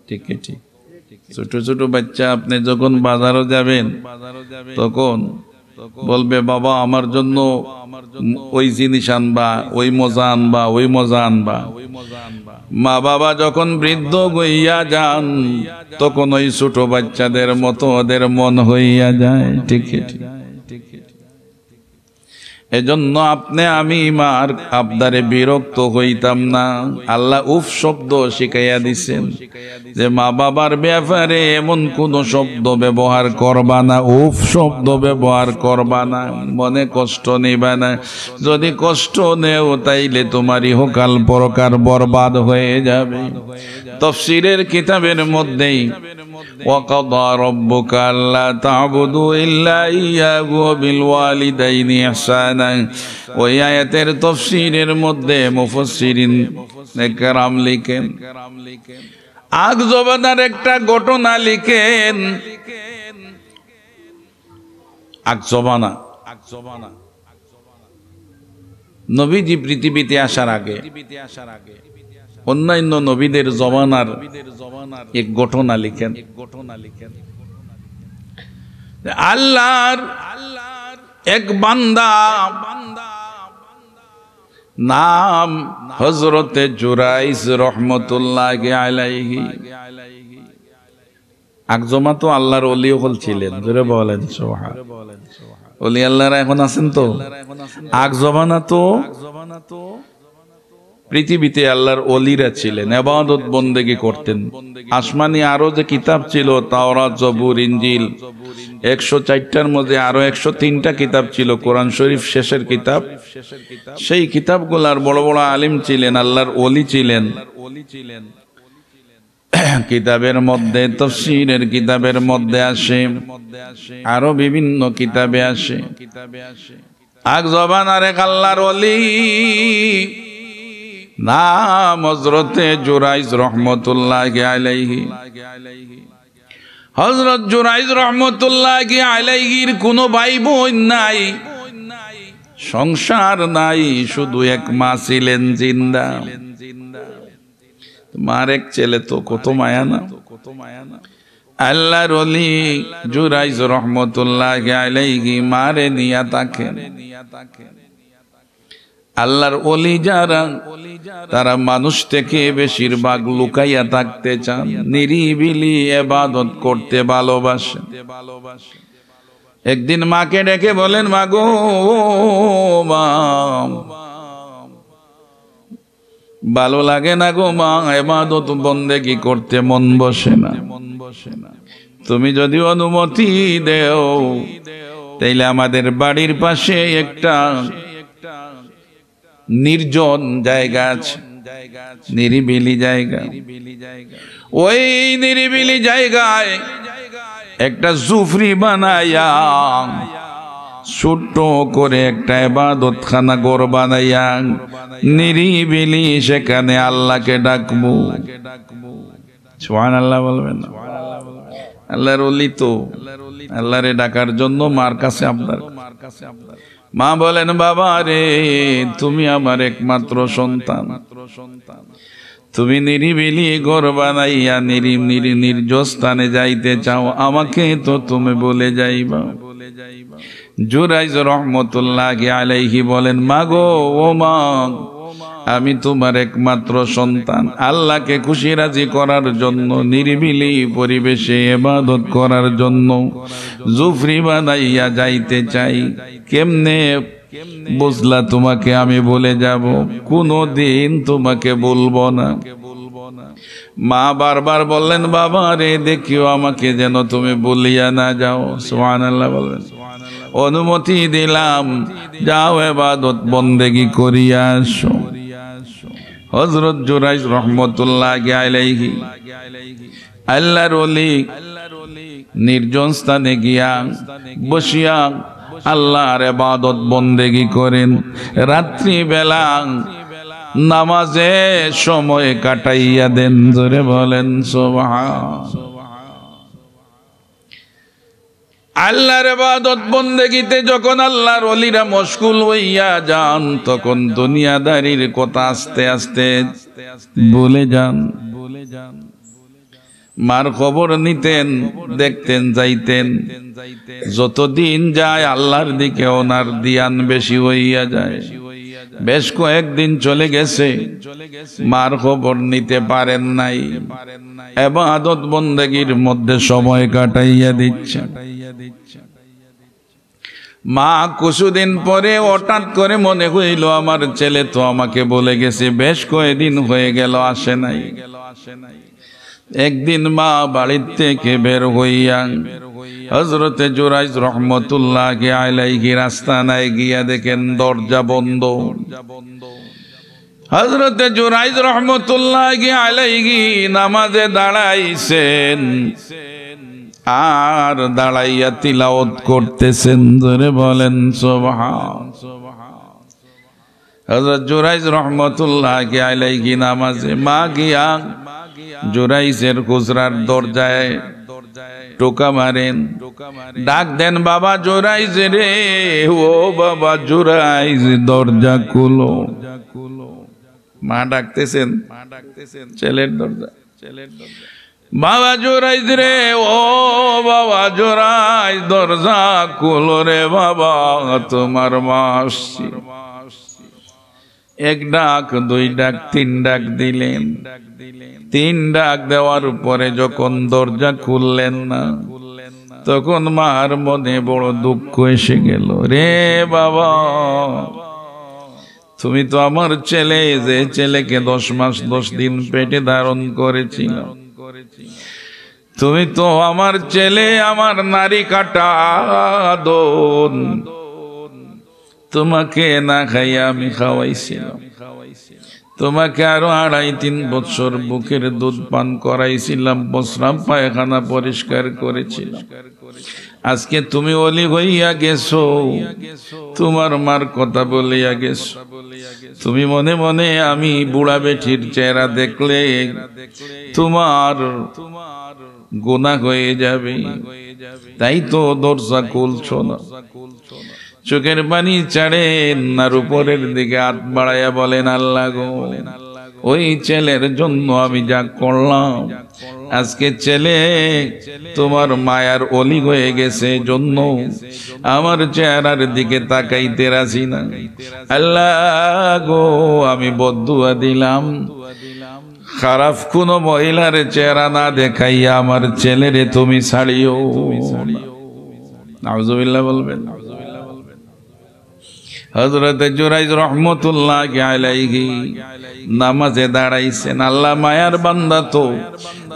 ঠিক ঠিক। ছোট ছোট বাচ্চা আপনি যখন বাজারে যাবেন তখন বলবে বাবা আমার জন্য ওই জিনিস আনবা, ওই মজা আনবা, ওই মজা আনবা। মা বাবা যখন বৃদ্ধ হইয়া যান তখন ওই ছোট বাচ্চাদের মতো ওদের মন হইয়া যায়। ঠিক ঠিক। এজন্য আপনি আমি মার আবদারে বিরক্ত হইতাম না। আল্লাহ উফ শব্দ শিখাইয়া দিছেন যে মা বাবার ব্যাপারে এমন কোন শব্দ ব্যবহার করবা না, উফ শব্দ ব্যবহার করবা না, মনে কষ্ট নিবা না। যদি কষ্ট নেও তাইলে তোমার ইহকাল পরকাল বরবাদ হয়ে যাবে। তাফসীরের কিতাবের মধ্যেই ওয়াকাদা রাব্বুকা আল্লা তা'বুদু ইল্লা ইয়্যাহু ওয়া বিল ওয়ালিদাইনি ইহসানা। ওই আয়াতের তাফসীরের মধ্যে মুফাসসিরিন কেরাম লিখেন, আগ জবানার একটা ঘটনা লিখেন। আগ জবানা নবীজি পৃথিবীতে আসার আগে অন্যান্য নবীদের জমানার এক ঘটনা লিখেন। আল্লাহর এক বান্দা নাম হযরতে জুরাইজ রহমতুল্লাহি আলাইহি। আকজমা তো আল্লাহর ওলি হল ছিলেন, জোরে বলেন সুবহানাল্লাহ। ওলি আল্লাহরা এখন আছেন তো। আকজমানা তো পৃথিবীতে আল্লাহর ওলিরা ছিলেন, ইবাদত বন্দেগী করতেন। আসমানি আরো যে কিতাব ছিল তাওরাত, জবুর, ইনজিল, 104টার মধ্যে আরো 103টা কিতাব ছিল, কোরআন শরীফ শেষের কিতাব। সেই কিতাবগুলার বড় বড় আলিম ছিলেন, আল্লাহর ওলি ছিলেন। কিতাবের মধ্যে তাফসীরের কিতাবের মধ্যে আসে, আরো বিভিন্ন কিতাবে আসে। আগ জবানার এক আল্লাহর ওলি নাম হযরতে জুরাইজ রহমতুল্লাহি আলাইহি। হযরত জুরাইজ রহমতুল্লাহি আলাইহির কোনো ভাই বোন নাই, সংসার নাই, শুধু এক মা ছিলেন জিন্দা। মার এক ছেলে তো কত মায়া না। আল্লাহর ওলি জুরাইজ রহমতুল্লাহি আলাইহি মারে নিয়া থাকেন। আল্লাহর ওলি যারা তারা মানুষ থেকে বেশিরভাগ লুকাইয়া থাকতে চান, নিরিবিলি ইবাদত করতে ভালোবাসেন। একদিন মাকে ডেকে বলেন, মা গো মা, ভালো লাগে না গো মা, ইবাদত বন্দেগী করতে মন বসে না। তুমি যদি অনুমতি দেও তাইলে আমাদের বাড়ির পাশে একটা নির্জন জায়গা আছে, নিরিবিলি জায়গা। ওই নিরিবিলি জায়গায় একটা জুফরি বানাইয়া ছোট্ট করে একটা ইবাদতখানা ঘর বানাইয়া নিরিবিলি সেখানে আল্লাহকে ডাকবো। সুবহানাল্লাহ বলবেন। আল্লাহর ওলি তো আল্লাহরে ডাকার জন্য মার কাছে আবদার। মা বলেন, বাবা রে, তুমি আমার একমাত্র সন্তান, তুমি নিরিবিলি ঘর বানাইয়া নির্জন স্থানে যাইতে চাও, আমাকে তো তুমি বলে যাইবা। জুরাইজ রহমতুল্লাহি আলাইহি বলেন, মা গো ও মা, আমি তোমার একমাত্র সন্তান, আল্লাহকে খুশি রাজি করার জন্য, নিরিবিলি পরিবেশে ইবাদত করার জন্য জুফরি বানাইয়া যাইতে চাই। কেমনে বুঝলা তোমাকে আমি বলে যাব? কোনদিন তোমাকে বলবো না। মা বারবার বললেন, বাবা রে, দেখিও আমাকে যেন তুমি বলিয়া না যাও। সুবহানাল্লাহ বলবেন। অনুমতি দিলাম, যাও ইবাদত বন্দেগী করিয়া আসো। হযরত জুরাইজ রহমতুল্লাহি আলাইহি আল্লাহর ওলি নির্জন স্থানে গিয়া বসিয়া আল্লাহর ইবাদত বন্দেগী করেন। রাত্রি বেলা নামাজে সময় কাটাইয়া দেন। জোরে বলেন সুবহানাল্লাহ। আল্লাহর ইবাদত বন্দেগীতে যখন আল্লাহর ওলিরা মশগুল হইয়া যান, তখন দুনিয়াদারির কথা আস্তে আস্তে ভুলে যান। মার খবর নিতেন, দেখতেন, যাইতেন। যতদিন যায় আল্লাহর দিকে ওনার ধ্যান বেশি হইয়া যায়। বেশ কয়েকদিন চলে গেছে, মার খবর নিতে পারেন নাই, ইবাদত বন্দেগীর মধ্যে সময় কাটাইয়া দিচ্ছে। মা কিছুদিন পরে হঠাৎ করে মনে হইল আমার ছেলে তো আমাকে বলে গেছে, বেশ কয়েকদিন হয়ে গেল আসে নাই। একদিন মা বাড়ির থেকে বের হইয়া হযরতে জুরাইজ রহমতুল্লাহি আলাইহি রাস্তায় গিয়া দেখেন দরজা বন্ধ। হযরতে জুরাইজ রহমতুল্লাহি আলাইহি নামাজে দাঁড়াইছেন আর দাঁড়াইয়া তিলাওয়াত করতেছেন। জোরে বলেন সুবহান। হযরত জুরাইজ রহমতুল্লাহি আলাইহি নামাজে, মা গিয়া জুরাইজের হুজরার দরজায় টোকা মারেন, ডাক দেন, বাবা জুরাইজ রে, ও বাবা জুরাইজ দরজা খুলো। মা ডাকতেছেন ছেলের দরজা, বাবা জুরাইজ রে, ও বাবা জুরাইজ দরজা খুলো রে বাবা, তোমার মা আসছে। এক ডাক, দুই ডাক, তিন ডাক দিলেন। তিন ডাক দেওয়ার পরে যখন দরজা খুললেন না, তখন মার মনে বড় দুঃখ এসে গেল। রে বাবা, তুমি তো আমার ছেলে, যে ছেলেকে 10 মাস 10 দিন পেটে ধারণ করেছিল, তুমি তো আমার ছেলে, আমার নারী কাটা দোন, তোমাকে না খাইয়া আমি খাওয়াইছিলাম, তোমাকে আরো 2.5-3 বছর বুকের দুধ পান করাইছিলাম, প্রস্রাব পায়খানা পরিষ্কার করেছিলাম। আজকে তুমি ওলি হইয়া গেছো, তোমার মার কথা বলিয়া গেছো। তুমি মনে মনে আমি বুড়া বেঠির চেহারা দেখলে তোমার গুনাহ হয়ে যাবে, তাই তো দরজা খুলছো না। চোখের পানি ছাড়েন আর উপরের দিকে হাত বাড়াইয়া বলেন, আল্লাহ গো, ওই ছেলের জন্য আমি যা করলাম, আজকে ছেলে তোমার মায়ার অলি হয়ে গেছে, জন্য আমার চেহারার দিকে তাকাইতে রাজি না। আল্লাহ গো, আমি বদদুয়া দিলাম, খারাপ কোন মহিলার চেহারা না দেখাইয়া আমার ছেলেরে তুমি ছাড়িও। নাউজুবিল্লাহ বলবেন। হযরতে জুরাইজ রহমতুল্লাহি আলাইহি নামাজে দাঁড়াইছেন। আল্লাহ মায়ার বান্দা তো,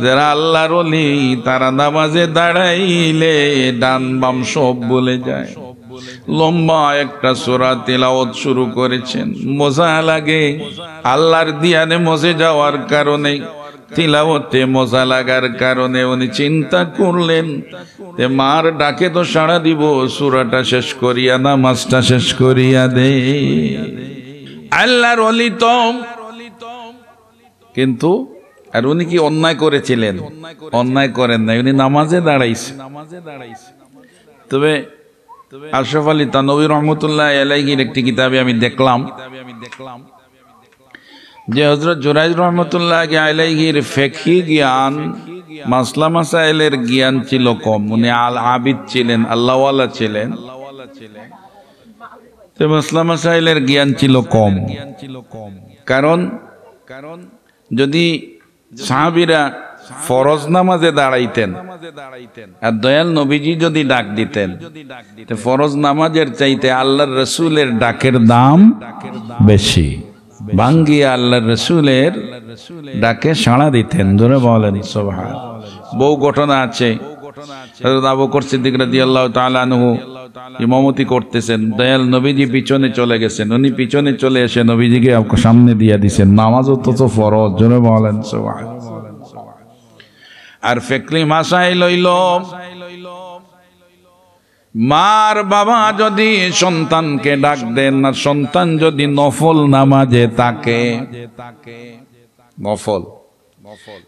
যারা আল্লাহর ওলি তারা নামাজে দাঁড়াইলে ডান বাম সব বলে যায়। লম্বা একটা সূরা তিলাওয়াত শুরু করেছেন। মজা লাগে, আল্লাহর দিয়ানে মজে যাওয়ার কারণে, তিলাওয়াতে মজা লাগার কারণে উনি চিন্তা করলেন যে মার ডাকে তো সাড়া দিব, সূরাটা শেষ করিয়া নামাজটা শেষ করিয়া দে। আল্লাহর ওলি তো, কিন্তু আর উনি কি অন্যায় করেছিলেন? অন্যায় করেন নাই, উনি নামাজে দাঁড়াইছে। তবে আশরাফ আলী থানভী রহমতুল্লাহ আলাইহির একটি কিতাবে আমি দেখলাম যে হযরত জুরাইজ রহমতুল্লাহি আলাইহির ফিকহি জ্ঞান, মাসলা মাসাইলের জ্ঞান ছিল কম। উনি আল আবিদ ছিলেন, আল্লাহওয়ালা ছিলেন, তো মাসলা মাসাইলের জ্ঞান ছিল কম। কারণ যদি সাহাবীরা ফরজ নামাজে দাঁড়াইতেন আর দয়াল নবীজি যদি ডাক দিতেন, তো ফরজ নামাজের চাইতে আল্লাহর রাসূলের ডাকের দাম বেশি। ভাঙ্গিয়া আল্লাহর রাসূলের ডাকে সাড়া দিতেন। জোরে বলেন সুবহান। বহু ঘটনা আছে। হযরত আবু বকর সিদ্দিক রাদিয়াল্লাহু তাআলা আনহু ইমামতি করতেছেন, দয়াল নবীজি পিছনে চলে গেছেন, উনি পিছনে চলে এসে নবীজিকে সামনে দিয়ে দিয়েছেন। নামাজও তো ফরজ। জোরে বলেন সুবহান। আর ফিকহি মাসাইল হইল, মার বাবা যদি সন্তানকে ডাক দেন আর সন্তান যদি নফল নামাজে থাকে, নফল,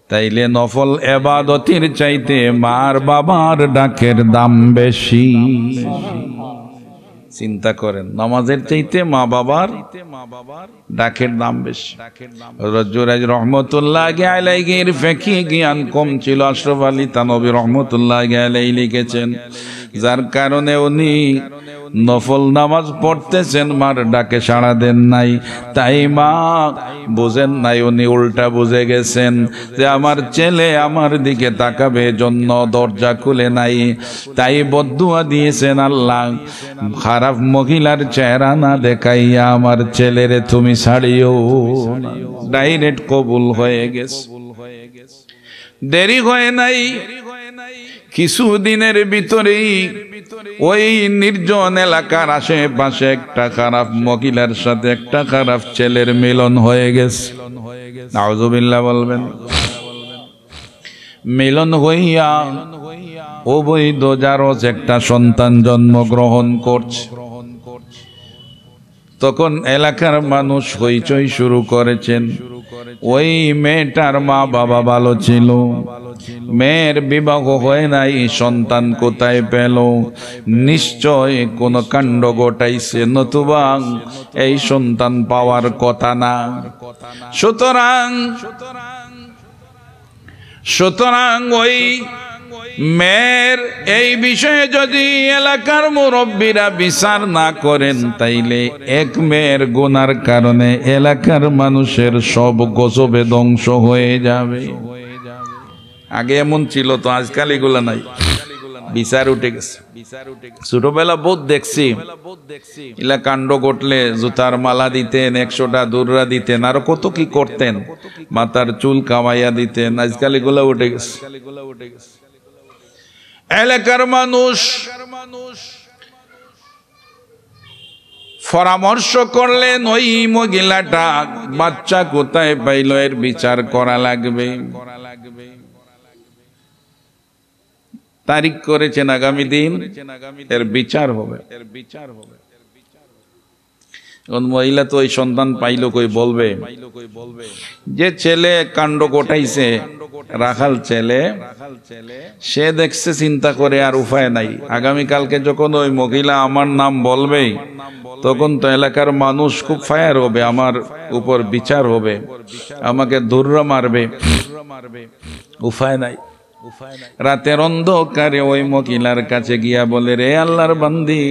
তাইলে নফল ইবাদতের চাইতে মার বাবার ডাকের দাম বেশি। চিন্তা করেন, নামাজের চাইতে মা বাবার ডাকের দাম বেশি। হযরত জুরাইজ রহমতুল্লাহি আলাইহির ফিকহি জ্ঞান কম ছিল। আশরাফ আলী থানভী রহমতুল্লাহি আলাইহি লিখেছেন, যার কারণে উনি নফল নামাজ পড়তেছেন, মার ডাকে সাড়া দেন নাই। তাই মা বুঝেন নাই, উনি উল্টা বুঝে গেছেন যে আমার ছেলে আমার দিকে তাকাবে, জন্য দরজা খুলে নাই। তাই বদদুয়া দিয়েছেন, আল্লাহ খারাপ মহিলার চেহারা না দেখাইয়া আমার ছেলেরে তুমি ছাড়িও না। ডাইরেক্ট কবুল হয়ে গেছে, দেরি হয় নাই। কিছুদিনের ভিতরেই ওই নির্জন এলাকার আশেপাশে একটা খারাপ মহিলার সাথে একটা খারাপ ছেলের মিলন হয়ে গেছে। নাউজুবিল্লাহ বলবেন। মিলন হইয়া অবৈধ জারজ একটা সন্তান জন্মগ্রহণ করছে। তখন এলাকার মানুষ হইচই শুরু করেছেন। ওই মেয়েটার মা বাবা ভালো ছিল, মেয়ের বিবাহ হয় নাই, সন্তান কোথায় পেল? নিশ্চয় কোন কাণ্ড ঘটাইছে, নতুবা এই সন্তান পাওয়ার কথা না। সুতরাং ওই মেয়ের এই বিষয়ে যদি এলাকার মুরব্বীরা বিচার না করেন, তাইলে এক মেয়ের গুনার কারণে এলাকার মানুষের সব গজবে ধ্বংস হয়ে যাবে। আগে এমন ছিল তো, আজকাল এগুলা নাই, বিচার উঠে গেছে। ছোটবেলা বহুত দেখছি, এলা কাণ্ড ঘটলে জুতার মালা দিতেন, 100টা দুররা দিতেন, আর কত কি করতেন, মাথার চুল কামাইয়া দিতেন। আজকাল এগুলা উঠে গেছে। এলাকার মানুষ পরামর্শ করলেন, ওই মহিলাটা বাচ্চা কোথায় পাইল, এর বিচার করা লাগবে। তারিখ করেছেন আগামী দিন এর বিচার হবে। মহিলা তো ওই সন্তান পাইল কই বলবে? যে ছেলে কাণ্ড ঘটাইছে, রাখাল ছেলে, সে দেখছে, চিন্তা করে আর উপায় নাই। আগামীকালকে যখন ওই মহিলা আমার নাম বলবে, তখন তো এলাকার মানুষ খুব ফায়ার হবে, আমার উপর বিচার হবে, আমাকে দুর্রা মারবে, উপায় নাই। রাতের অন্ধকারে ওই মহিলার কাছে গিয়া বলে, রে আল্লাহর বান্দি,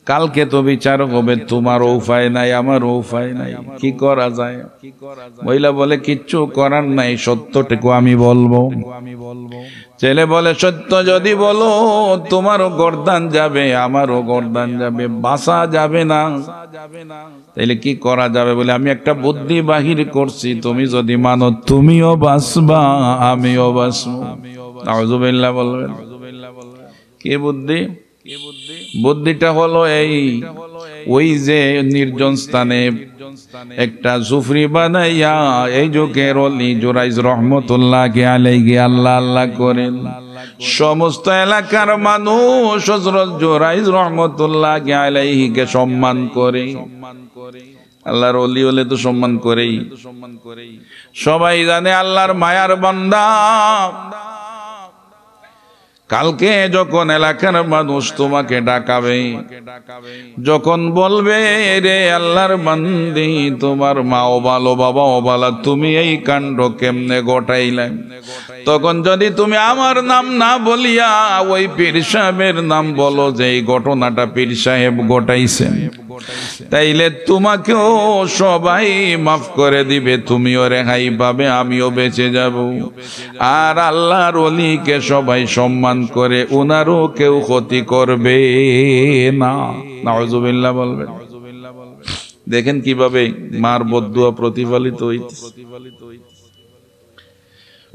কালকে তো বিচার হবে, তোমার উপায় নাই, আমার উপায় নাই, কি করা যায়? মহিলা বলে, কিচ্ছু করার নাই, সত্যটুকু আমি বলবো। ছেলে বলে, সত্য যদি বলো তোমারও গর্দান যাবে, আমারও গর্দান যাবে, বাঁচা যাবে না। তাইলে কি করা যাবে? বলে, আমি একটা বুদ্ধি বাহির করছি, তুমি যদি মানো তুমিও বাঁচবা, আমিও বাঁচবো। নাউজুবিল্লাহ বলবেন। কি বুদ্ধি? বুদ্ধিটা হলো এই, ওই যে নির্জন স্থানে একটা জুফরি বানাইয়া এই যুগের ওলি জুরাইজ রহমতুল্লাহ আলাইহি আল্লাহ আল্লাহ করেন। সমস্ত এলাকার মানুষ হযরত জুরাইজ রহমতুল্লাহ আলাইহি কে সম্মান করে। আল্লাহর ওলি হলে তো সম্মান করেই। সবাই জানে আল্লাহর মায়ার বান্দা। কালকে যখন এলাকার মানুষ তোমাকে ডাকাবে, যখন বলবে, রে আল্লাহর বান্দি, তোমার মাও ভালো, বাবাও ভালো, তুমি এই কাণ্ড কেমনে ঘটাইলে? তখন যদি তুমি আমার নাম না বলিয়া ওই পীর সাহেবের নাম বলো যে এই ঘটনাটা পীর সাহেব ঘটাইছেন, তাইলে তোমাকেও সবাই মাফ করে দিবে, তুমিও রেহাই পাবে, আমিও বেঁচে যাব। আর আল্লাহর ওলিকে সবাই সম্মান করে, উনারও কেউ ক্ষতি করবে না। নাউজুবিল্লাহ বলবেন। দেখেন কিভাবে মার বদদুয়া প্রতিফলিত হইতেছে।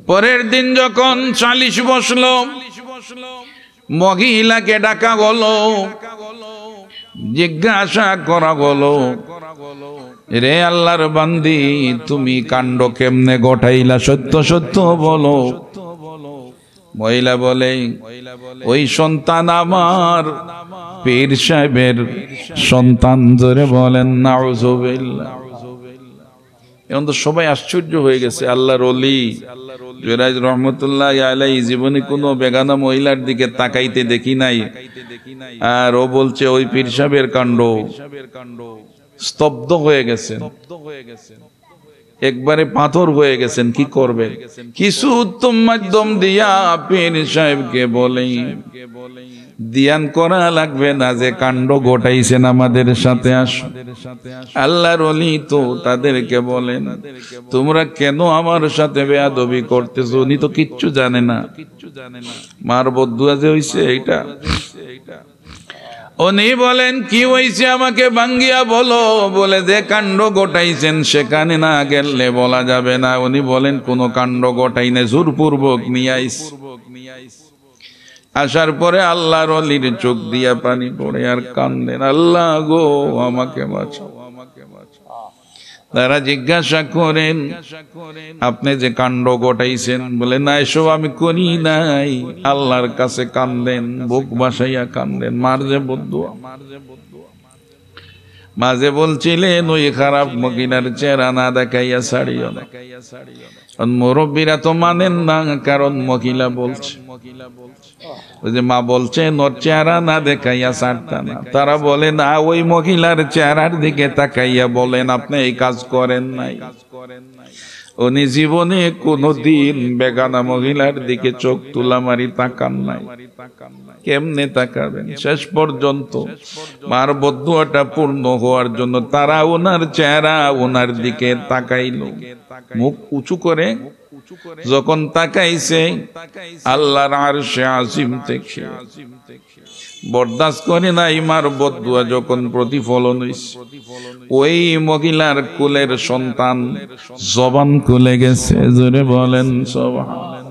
পরের দিন যখন 40 বসলো, মহিলাকে ডাকা হলো, জিজ্ঞাসা করা হলো, রে আল্লাহর বান্দি, তুমি কাণ্ড কেমনে ঘটাইলা, সত্য সত্য বলো। মহিলা বলে, ওই সন্তান আমার পীর সাহেবের সন্তান। জোরে বলেন নাউজুবিল্লাহ। এখন তো সবাই আশ্চর্য হয়ে গেছে। আল্লাহর ওলি জুরাইজ রহমতুল্লাহ আলাইহি জীবনে কোনো বেগানা মহিলার দিকে তাকাইতে দেখি নাই, আর ও বলছে ওই পীর সাহেবের কাণ্ড। স্তব্ধ হয়ে গেছেন, একবারে পাথর হয়ে গেছেন। কি করবে? কিছু উত্তম মাধ্যম দিয়া পীর সাহেবকে বলে, ধ্যান করা লাগবে না যে কাণ্ড ঘটাইছেন আমাদের সাথে আসো। আল্লাহর ওলি তো তাদেরকে বলেন, তোমরা কেন আমার সাথে বেয়াদবি করতেছো? উনি তো কিচ্ছু জানে না, মার বদুয়া যে হইছে এইটা। উনি বলেন, কি হইছে আমাকে ভাঙ্গিয়া বলো। বলে যে কাণ্ড ঘটাইছেন সেখানে না গেলে বলা যাবে না। উনি বলেন, কোনো কাণ্ড ঘটাই না, জোরপূর্বক নিয়ে আইস। আসার পরে আল্লাহর ওলির চোখ দিয়া পানি পড়ে আর কান্দেন, আল্লাহ গো আমাকে বাঁচাও। তারা জিজ্ঞাসা করেন, আপনি যে কাণ্ড ঘটাইছেন? বলে, না এসব আমি করি নাই। আল্লাহর কাছে কান্দেন, বুক বাসাইয়া কান্দেন। মার যে বদুয়া, মাঝে বলছিলেন ওই খারাপ মহিলার চেহারা না দেখাইয়া ছাড়িও না। মুরব্বীরা তো মানেন না, কারণ মহিলা বলছে, ওই যে মা বলছেন ওর চেহারা না দেখাইয়া ছাড়তা না। তারা বলে না, ওই মহিলার চেহারার দিকে তাকাইয়া বলেন আপনি এই কাজ করেন নাই। উনি জীবনে কোনদিন বেগানা মহিলার দিকে চোখ তুলা মারি তাকান নাই। কেমনে তাকাবেন? শেষ পর্যন্ত মার বদুয়াটা পূর্ণ হওয়ার জন্য তারা ওনার চেহারা ওনার দিকে তাকাইল, মুখ উঁচু করে যখন তাকাইছে, আল্লাহর আরশে আজিম থেকে বরদাস্ত করে নাই মার বদুয়া যখন প্রতিফলন হইছে। ওই মহিলার কুলের সন্তান জবান খুলে গেছে। জোরে বলেন সুবহানাল্লাহ।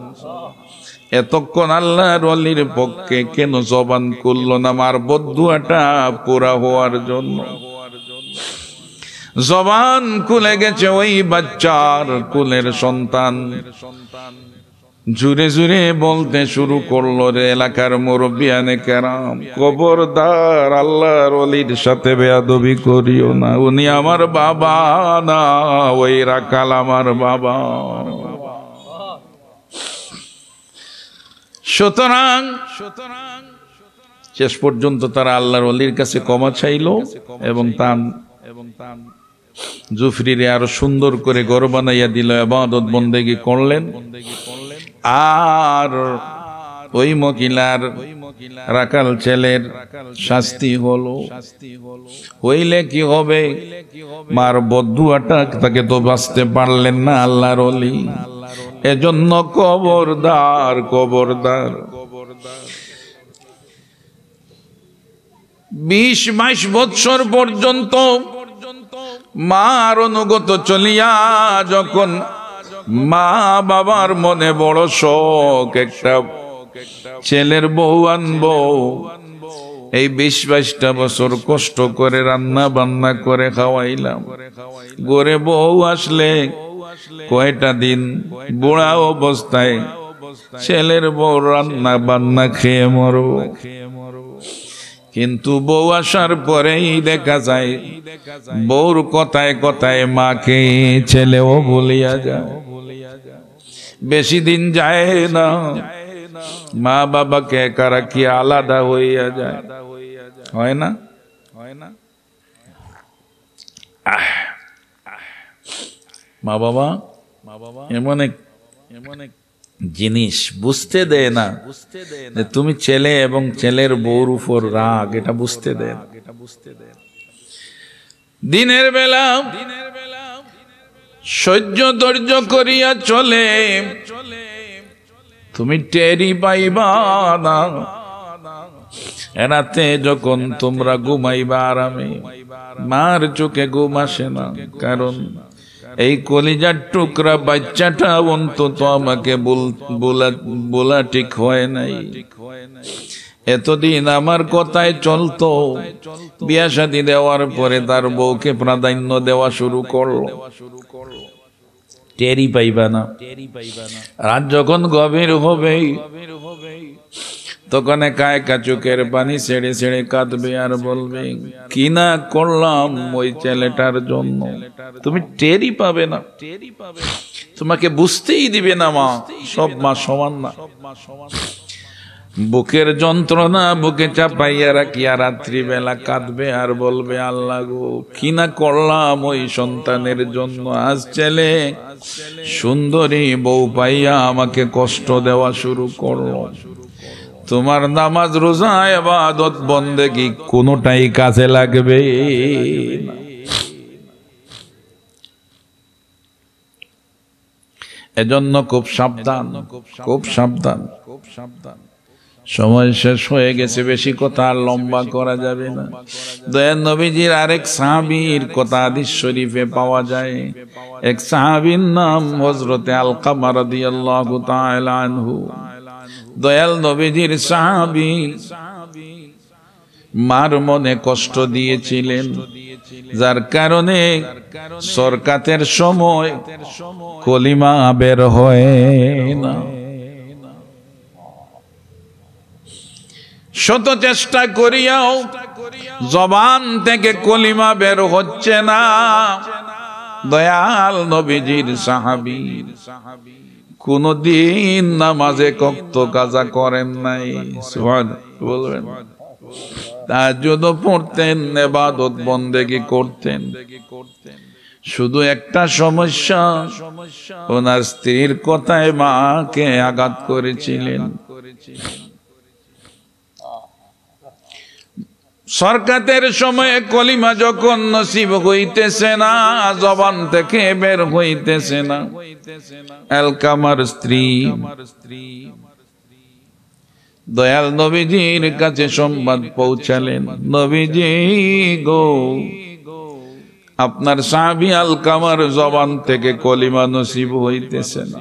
এতক্ষণ আল্লাহর ওলির পক্ষে কেন জবান খুললো না? মার বদুয়াটা পুরা হওয়ার জন্য জবান খুলে গেছে। ওই বাচ্চার কুলের সন্তান জুড়ে জুড়ে বলতে শুরু করলো, রে এলাকার মুরব্বিয়ানে কেরাম, খবরদার আল্লাহর ওলির সাথে বেয়াদবি করিও না। উনি আমার বাবা না, ওই রাখাল আমার বাবা। সুতরাং শেষ পর্যন্ত তারা আল্লাহর ওলির কাছে ক্ষমা চাইল এবং তান জুফরিরে আরো সুন্দর করে ঘর বানাইয়া দিল, ইবাদত বন্দেগী করলেন। আর ওই মহিলার রাখাল ছেলের শাস্তি হলো। হইলে কি হবে? মার বদুয়াটা তাকে তো বাঁচতে পারলেন না আল্লাহর ওলি। এজন্য খবরদার, খবরদার। 20-22 বৎসর পর্যন্ত মার অনুগত চলিয়া যখন মা বাবার মনে বড় শখ একটা ছেলের বউ আনবো, এই 20-22টা বছর কষ্ট করে রান্না বান্না করে খাওয়াইলাম। গড়ে বউ আসলে কয়টা দিন বুড়া অবস্থায় ছেলের বউ রান্না বান্না খেয়ে মরবো। কিন্তু বউ আসার পরেই দেখা যায় বউর কথায় কথায় মাকে ছেলেও বলিয়া যায়। বেশি দিন যায় না, মা বাবাকে একা রাখিয়া আলাদা হইয়া যায়। হয় না? মা বাবা এমন এক জিনিস বুঝতে দেয় না যে তুমি ছেলে এবং ছেলের বউর উপর রাগ, এটা বুঝতে দেয় না। দিনের বেলা সহ্য ধৈর্য করিয়া চলে, তুমি টেরি পাইবা না। রাতে যখন তোমরা ঘুমাইবা আরামে, মার চোখে ঘুম আসে না, কারণ এই কলিজার টুকরা বাচ্চাটা অন্তত আমাকে বলা ঠিক হয় নাই। এতদিন আমার কথায় চলতো, বিয়া শাদী দেওয়ার পরে তার বউকে প্রাধান্য দেওয়া শুরু করলো। টেরি পাইবা না। রাত যখন গভীর হবে তখন একা একা চোখের পানি ছেড়ে ছেড়ে কাঁদবে আর বলবে, কি না করলাম ওই ছেলেটার জন্য। তুমি টেরি পাবে না, তোমাকে বুঝতেই দিবে না। মা, সব মা সমান না। বুকের যন্ত্রণা বুকে চাপাইয়া রাখিয়া রাত্রিবেলা কাঁদবে আর বলবে, আল্লাহ গো, কি না করলাম ওই সন্তানের জন্য। আজ ছেলে সুন্দরী বউ পাইয়া আমাকে কষ্ট দেওয়া শুরু করলো। তোমার নামাজ রোজা ইবাদত বন্দেগী কোনোটাই কাজে লাগবে না। এজন্য খুব সাবধান, খুব সাবধান, খুব সাবধান। সময় শেষ হয়ে গেছে, বেশি কথা আর লম্বা করা যাবে না। দয়ার নবীজির আরেক সাহাবীর কথা হাদিস শরীফে পাওয়া যায়। এক সাহাবীর নাম হযরতে আলকামা রাদিয়াল্লাহু তাআলা আনহু। দয়াল নবীজির সাহাবী, মার মনে কষ্ট দিয়েছিলেন, যার কারণে সরকাতের সময় কলিমা বের হয় না। শত চেষ্টা করিয়াও জবান থেকে কলিমা বের হচ্ছে না। দয়াল নবীজির সাহাবী কোনদিন নামাজে কক্ত কাজা করেন নাই, সুবহানাল্লাহ বলবেন। তাহাজ্জুদ পড়তেন, ইবাদত বন্দেগী করতেন। শুধু একটা সমস্যা, ওনার স্ত্রীর কথায় মাকে আঘাত করেছিলেন। সরকাতের সময়ে কলিমা যখন নসিব হইতেছে না, জবান থেকে বের হইতেছে না, আলকামার স্ত্রী দয়াল নবীজির কাছে সংবাদ পৌঁছালেন, নবীজি গো, আপনার সাহাবী আলকামার জবান থেকে কলিমা নসিব হইতেছে না।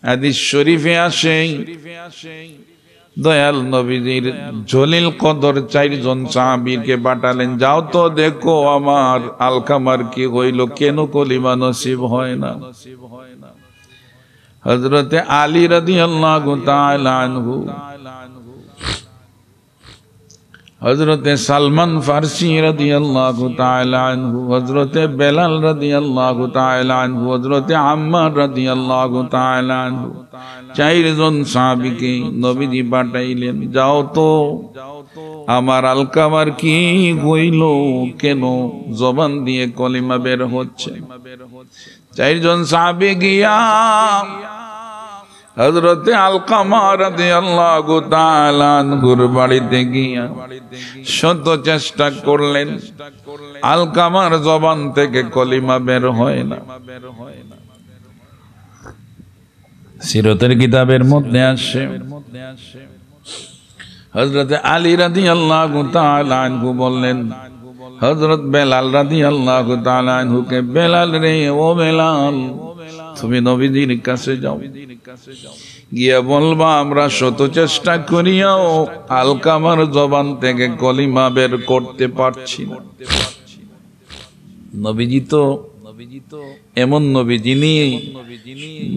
হাদিস শরীফে আসে, দয়াল নবীজির জলিল কদর 4 জন সাহাবীকে পাঠালেন, যাও তো দেখো আমার আলকামার কি হইল, কেন কলিমা নসিব হয় না। হযরতে আলী রাদিয়াল্লাহু তাআলা আনহু, হযরতে সালমান ফারসি রাদিয়াল্লাহু তাআলা আনহু, হযরতে বেলাল রাদিয়াল্লাহু তাআলা আনহু, হযরতে আম্মার রাদিয়াল্লাহু তাআলা আনহু, 4 জন সাহাবীকে নবীজি পাঠাইলেন, যাও তো আমার আলকামার কি হইল, কেন জবান দিয়ে কলিমা বের হচ্ছে। 4 জন সাহাবী গিয়া হযরতে আলকামা রাদিয়াল্লাহু তাআলা আনহুর বাড়িতে গিয়া শত চেষ্টা করলেন, আলকামার জবান থেকে কলিমা বের হয় না। সিরাতের কিতাবের মধ্যে আসে, হযরতে আলী রাদিয়াল্লাহু তাআলা আনহু বললেন হযরত বেলাল রাদিয়াল্লাহু তাআলা আনহুকে, বেলাল রে, ও বেলাল, তুমি নবীজির কাছে যাও, গিয়া বলবা আমরা শত চেষ্টা করিয়াও আলকামার জবান থেকে কলিমা বের করতে পারছি না। নবীজি তো এমন নবী যিনি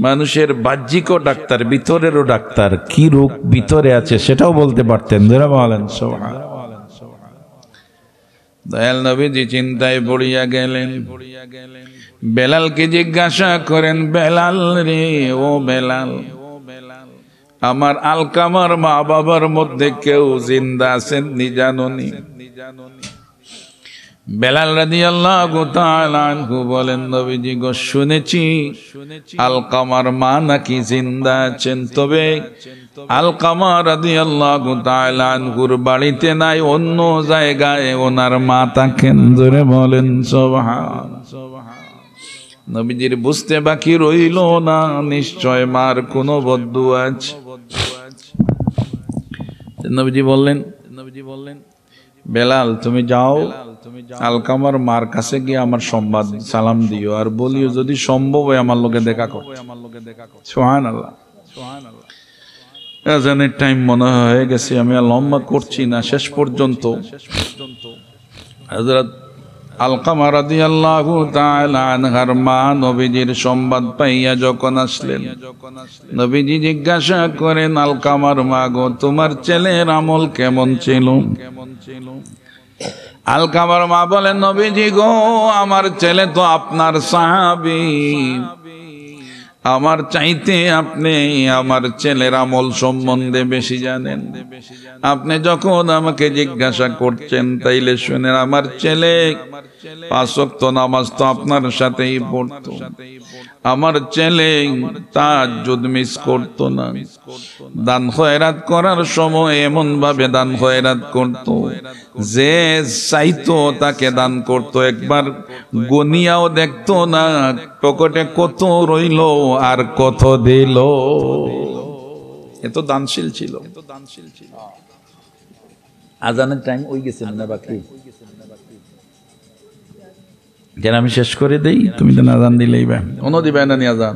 মানুষের বাহ্যিকও ডাক্তার, ভিতরেরও ডাক্তার, কি রোগ ভিতরে আছে সেটাও বলতে পারতেন। যারা বলেন সুবহানাল্লাহ। দয়াল নবীজি চিন্তায় পড়িয়া গেলেন, বেলালকে জিজ্ঞাসা করেন, বেলাল রে, ও বেলাল, আমার আলকামার মা বাবার মধ্যে কেউ জিন্দা আছেন নি জানোনি? বেলাল রাদিয়াল্লাহু তাআলা আনহু বলেন, নবীজি গো, শুনেছি আলকামার মা নাকি জিন্দা আছেন, তবে আলকামা রাদিয়াল্লাহু তাআলা আনহুর বাড়িতে নাই, অন্য জায়গায় ওনার মা থাকেন। জোরে বলেন সুবহানাল্লাহ। নবীজির বুঝতে বাকি রইল না, নিশ্চয় মার কোনো বদদুয়া আছে। নবীজি বললেন, বেলাল তুমি যাও, আলকামার মার কাছে গিয়ে আমার সংবাদ সালাম দিও, আর বলিও যদি সম্ভব হয় আমার লোকে দেখা করো। সুবহানাল্লাহ। আজানের টাইম মনে হয়ে গেছে, আমি আর লম্বা করছি না। শেষ পর্যন্ত হযরত আলকামা রাদিয়াল্লাহু তাআলা আনহার মা নবীজির সংবাদ পাইয়া যখন আসলেন, নবীজি জিজ্ঞাসা করেন, আলকামার মা গো, তোমার ছেলের আমল কেমন ছিল? আলকামার মা বলেন, নবীজি গো, আমার ছেলে তো আপনার সাহাবী, আমার চাইতে আপনি আমার ছেলের আমল সম্বন্ধে বেশি জানেন। আপনি যখন আমাকে জিজ্ঞাসা করছেন, তাইলে শুনেন, আমার ছেলে 5 ওয়াক্ত নামাজ তো আপনার সাথেই পড়তো, আমার ছেলে তাহাজ্জুদ মিস করতো না, দান খয়রাত করার সময় এমন ভাবে দান খয়রাত করত, যে চাইতো তাকে দান করত, একবার গনিয়াও দেখতো না পকেটে কত রইল আর কত দিল। এত দানশীল ছিল। আজানের টাইম হয়ে গেছে না বাকি? যেন আমি শেষ করে দেই, তুমি যেন আজান দিলেই বা অন্য দিবে না আজান।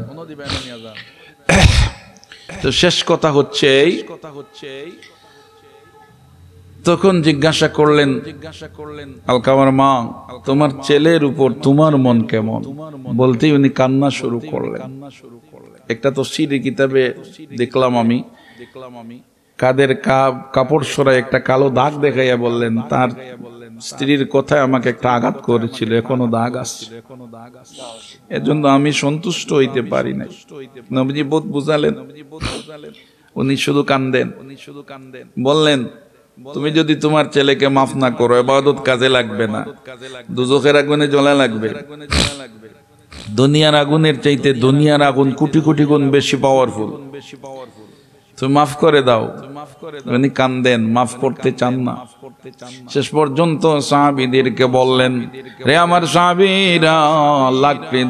তো শেষ কথা হচ্ছে, তখন জিজ্ঞাসা করলেন আলকামার মা, তোমার ছেলের উপর তোমার মন কেমন? বলতেই উনি কান্না শুরু করলেন। একটা তফসিরে কিতাবে দেখলাম আমি, কাদের কাপড় সরাই একটা কালো দাগ দেখাইয়া বললেন তার স্ত্রীর কথায় আমাকে একটা আঘাত করেছিল, এখনো দাগ আসছে, এজন্য আমি সন্তুষ্ট হইতে পারি না। নবীজি বোধ বুঝালেন, উনি শুধু কান্দেন। বললেন, তুমি যদি তোমার ছেলেকে মাফ না করো, ইবাদত কাজে লাগবে না, দুজখের আগুনে জ্বলা লাগবে। দুনিয়ার আগুনের চাইতে দুনিয়ার আগুন কোটি কোটি গুণ বেশি পাওয়ারফুল। তুমি মাফ করে দাও। উনি কান্দেন, মাফ করতে চান না। শেষ পর্যন্ত সাহাবীদেরকে বললেন, রে আমার সাহাবীরা, লাকড়ি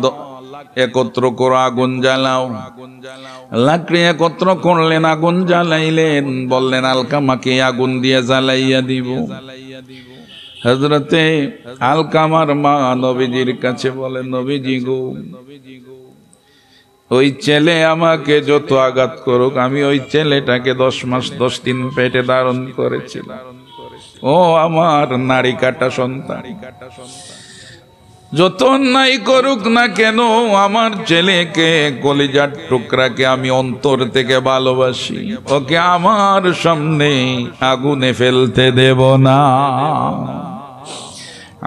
একত্র করে আগুন জ্বালাও। লাকড়ি একত্র করলেন, আগুন জ্বালাইলেন, বললেন আলকামাকে আগুন দিয়ে জ্বালাইয়া দিব। হযরতে আলকামার মা নবীজির কাছে বলেন, নবীজি গো, ওই ছেলে আমাকে যত আঘাত করুক, আমি ওই ছেলেটাকে 10 মাস 10 দিন পেটে ধারণ করেছিলাম। ও আমার নারী কাটা সন্তান, যত অন্যায় করুক না কেন, আমার ছেলেকে, কলিজার টুকরাকে আমি অন্তর থেকে ভালোবাসি, ওকে আমার সামনে আগুনে ফেলতে দেব না।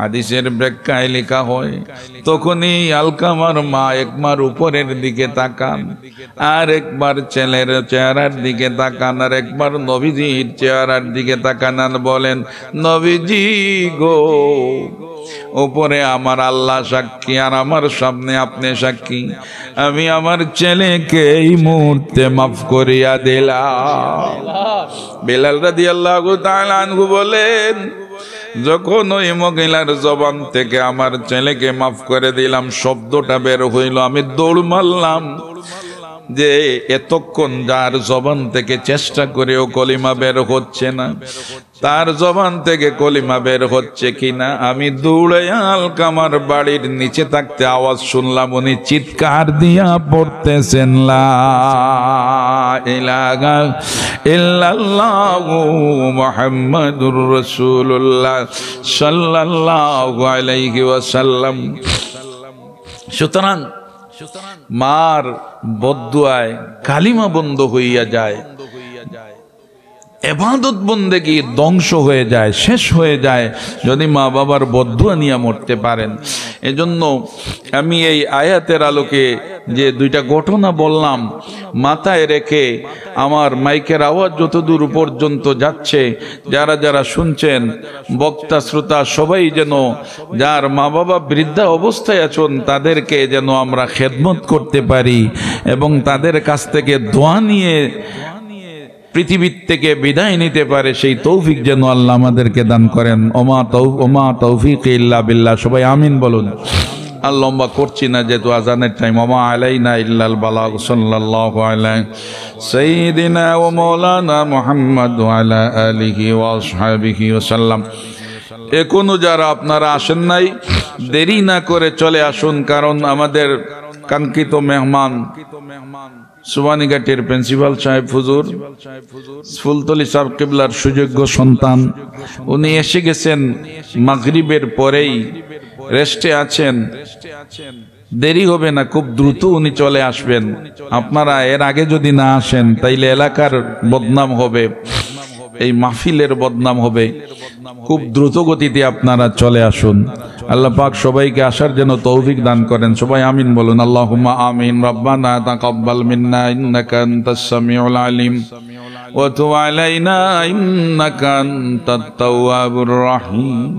হাদিসের ব্যাখ্যায় লেখা হয়, তখনই আলকামার মা একবার উপরের দিকে তাকান, আর একবার ছেলের চেহারার দিকে তাকান, আর একবার নবীজির চেহারার দিকে তাকান, আর বলেন, নবীজি গো, উপরে আমার আল্লাহ সাক্ষী আর আমার সামনে আপনি সাক্ষী, আমি আমার ছেলেকে এই মুহূর্তে মাফ করিয়া দিলাম। বেলাল রাদিয়াল্লাহু তাআলা আনহু বলেন, যখন ওই মহিলার জবান থেকে আমার ছেলেকে মাফ করে দিলাম শব্দটা বের হইল, আমি দৌড় মারলাম যে এতক্ষণ যার জবান থেকে চেষ্টা করেও কলিমা বের হচ্ছে না, তার জবান থেকে কলিমা বের হচ্ছে কিনা। আমি দৌড়ে আলকামার বাড়ির নিচে থাকতে আওয়াজ শুনলাম, উনি চিৎকার দিয়া পড়তেছেন, লা ইলাহা ইল্লাল্লাহু মুহাম্মাদুর রাসূলুল্লাহ সাল্লাল্লাহু আলাইহি ওয়াসাল্লাম। সুতরাং মার বদদুয়ায় কালিমা বন্ধ হইয়া যায়, ইবাদত বন্দেগী ধ্বংস হয়ে যায়, শেষ হয়ে যায় যদি মা বাবার বদদুয়া নিয়ে মরতে পারেন। এজন্য আমি এই আয়াতের আলোকে যে দুইটা ঘটনা বললাম মাথায় রেখে, আমার মাইকের আওয়াজ যতদূর পর্যন্ত যাচ্ছে, যারা যারা শুনছেন, বক্তা শ্রোতা সবাই যেন, যার মা বাবা বৃদ্ধা অবস্থায় আছেন, তাদেরকে যেন আমরা খেদমত করতে পারি এবং তাদের কাছ থেকে দোয়া নিয়ে পৃথিবীর থেকে বিদায় নিতে পারে, সেই তৌফিক যেন আল্লাহ আমাদেরকে দান করেন। ওমা তৌফিক ইল্লা বিল্লাহ। সবাই আমিন বলুন। আর লম্বা করছি না যেহেতু আজানের টাইম। ওমা আলাইনা ইল্লাল বালাগ। সাল্লাল্লাহু আলা সাইয়্যিদিনা ওয়া মাওলানা মুহাম্মদ ওয়া আলা আলিহি ওয়া আসহাবিহি ওয়া সাল্লাম। এখনো যারা আপনারা আসেন নাই, দেরি না করে চলে আসুন, কারণ আমাদের কাঙ্ক্ষিত মেহমান সুবানীঘাটের প্রিন্সিপাল সাহেব হুজুর ফুলতলি সাহেব কিবলার সুযোগ্য সন্তান, উনি এসে গেছেন মাগরিবের পরেই, রেস্টে আছেন, দেরি হবে না, খুব দ্রুত উনি চলে আসবেন। আপনারা এর আগে যদি না আসেন তাইলে এলাকার বদনাম হবে, এই মাহফিলের বদনাম হবে। খুব দ্রুত গতিতে আপনারা চলে আসুন। আল্লাহ পাক সবাইকে আসার জন্য তৌফিক দান করেন। সবাই আমিন বলুন। আল্লাহুম্মা আমিন। রব্বানা তাকাব্বাল মিন্না ইন্নাকা আনতাস সামিউল আলিম ওয়া তুব আলাইনা ইন্নাকা আনতাত তাওয়াবুর রহিম।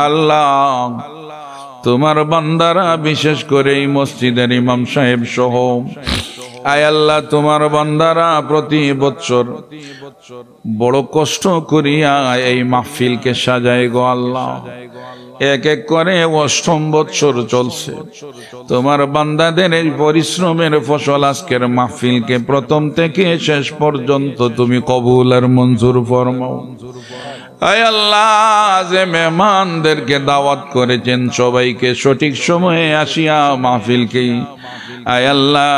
আল্লাহ তোমার বান্দারা বিশেষ করে এই মসজিদের ইমাম সাহেব সহ আয় আল্লাহ তোমার বান্দারা প্রতি বছর বড় কষ্ট করিয়া এই মাহফিলকে সাজায় গো আল্লাহ। এক এক করে ৮ম বছর চলছে। তোমার বান্দাদের এই পরিশ্রমের ফসল আজকের মাহফিলকে প্রথম থেকে শেষ পর্যন্ত তুমি কবুল আর মঞ্জুর ফরমাও। আয় আল্লাহ, যে মেহমানদেরকে দাওয়াত করেছেন সবাইকে সঠিক সময়ে আসিয়া মাহফিলকে আয় আল্লাহ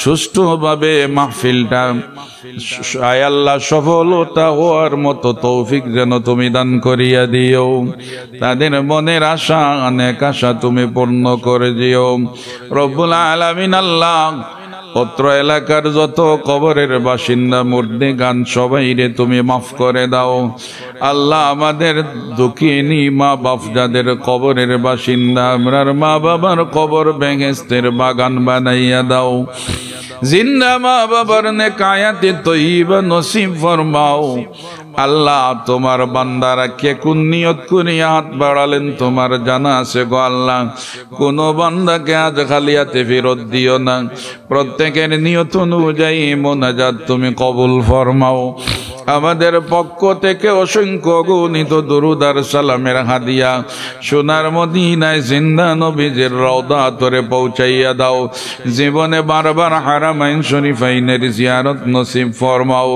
সুষ্ঠুভাবে মাহফিলটা আয় আল্লাহ সফলতা হওয়ার মতো তৌফিক যেন তুমি দান করিয়া দিও। তাদের মনের আশা অনেক আশা তুমি পূর্ণ করে দিও রব্বুল আলামিন। আল্লাহ অত্র এলাকার যত কবরের বাসিন্দা মুর্দেগান সবাইরে তুমি মাফ করে দাও আল্লাহ। আমাদের দুঃখিনী মা বাপ যাদের কবরের বাসিন্দা, আমরার মা বাবার কবর বেহেশতের বাগান বানাইয়া দাও। জিন্দা মা বাবার নেকায়াতে তৈবা নসিব ফরমাও আল্লাহ। তোমার বান্দারা কে কোন নিয়ত করিয়া হাত বাড়ালেন তোমার জানা আছে গো আল্লাহ। কোন বান্দাকে আজ খালিয়াতে ফেরত দিও না। প্রত্যেকের নিয়ত অনুযায়ী মোনাজাত তুমি কবুল ফরমাও। আমাদের পক্ষ থেকে অসংখ্য গণিত দরুদ আর সালামের হাদিয়া সোনার মদিনায় জিন্দা নবীজির রওজা তরে পৌঁছাইয়া দাও। জীবনে বারবার হারামাইন শরীফাইনের জিয়ারত নসিব ফরমাও।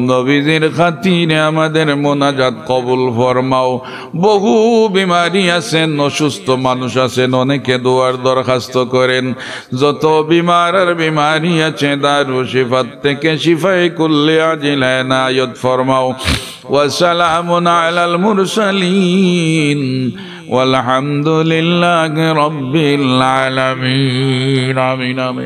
নবীজির খাতিরে আমাদের মোনাজাত কবুল ফরমাও। বহু বিমারি আছেন, অসুস্থ মানুষ আছেন, অনেকে দোয়ার দরখাস্ত করেন। যত বিমার আর বিমারি আছে দারু শিফাত থেকে শিফায়ে কুল্লি আজিলা ইনায়াত ফরমাও। ওয়াসসালামুন আলাল মুরসালিন ওয়ালহামদুলিল্লাহি রাব্বিল আলামিন। আমিন আমিন।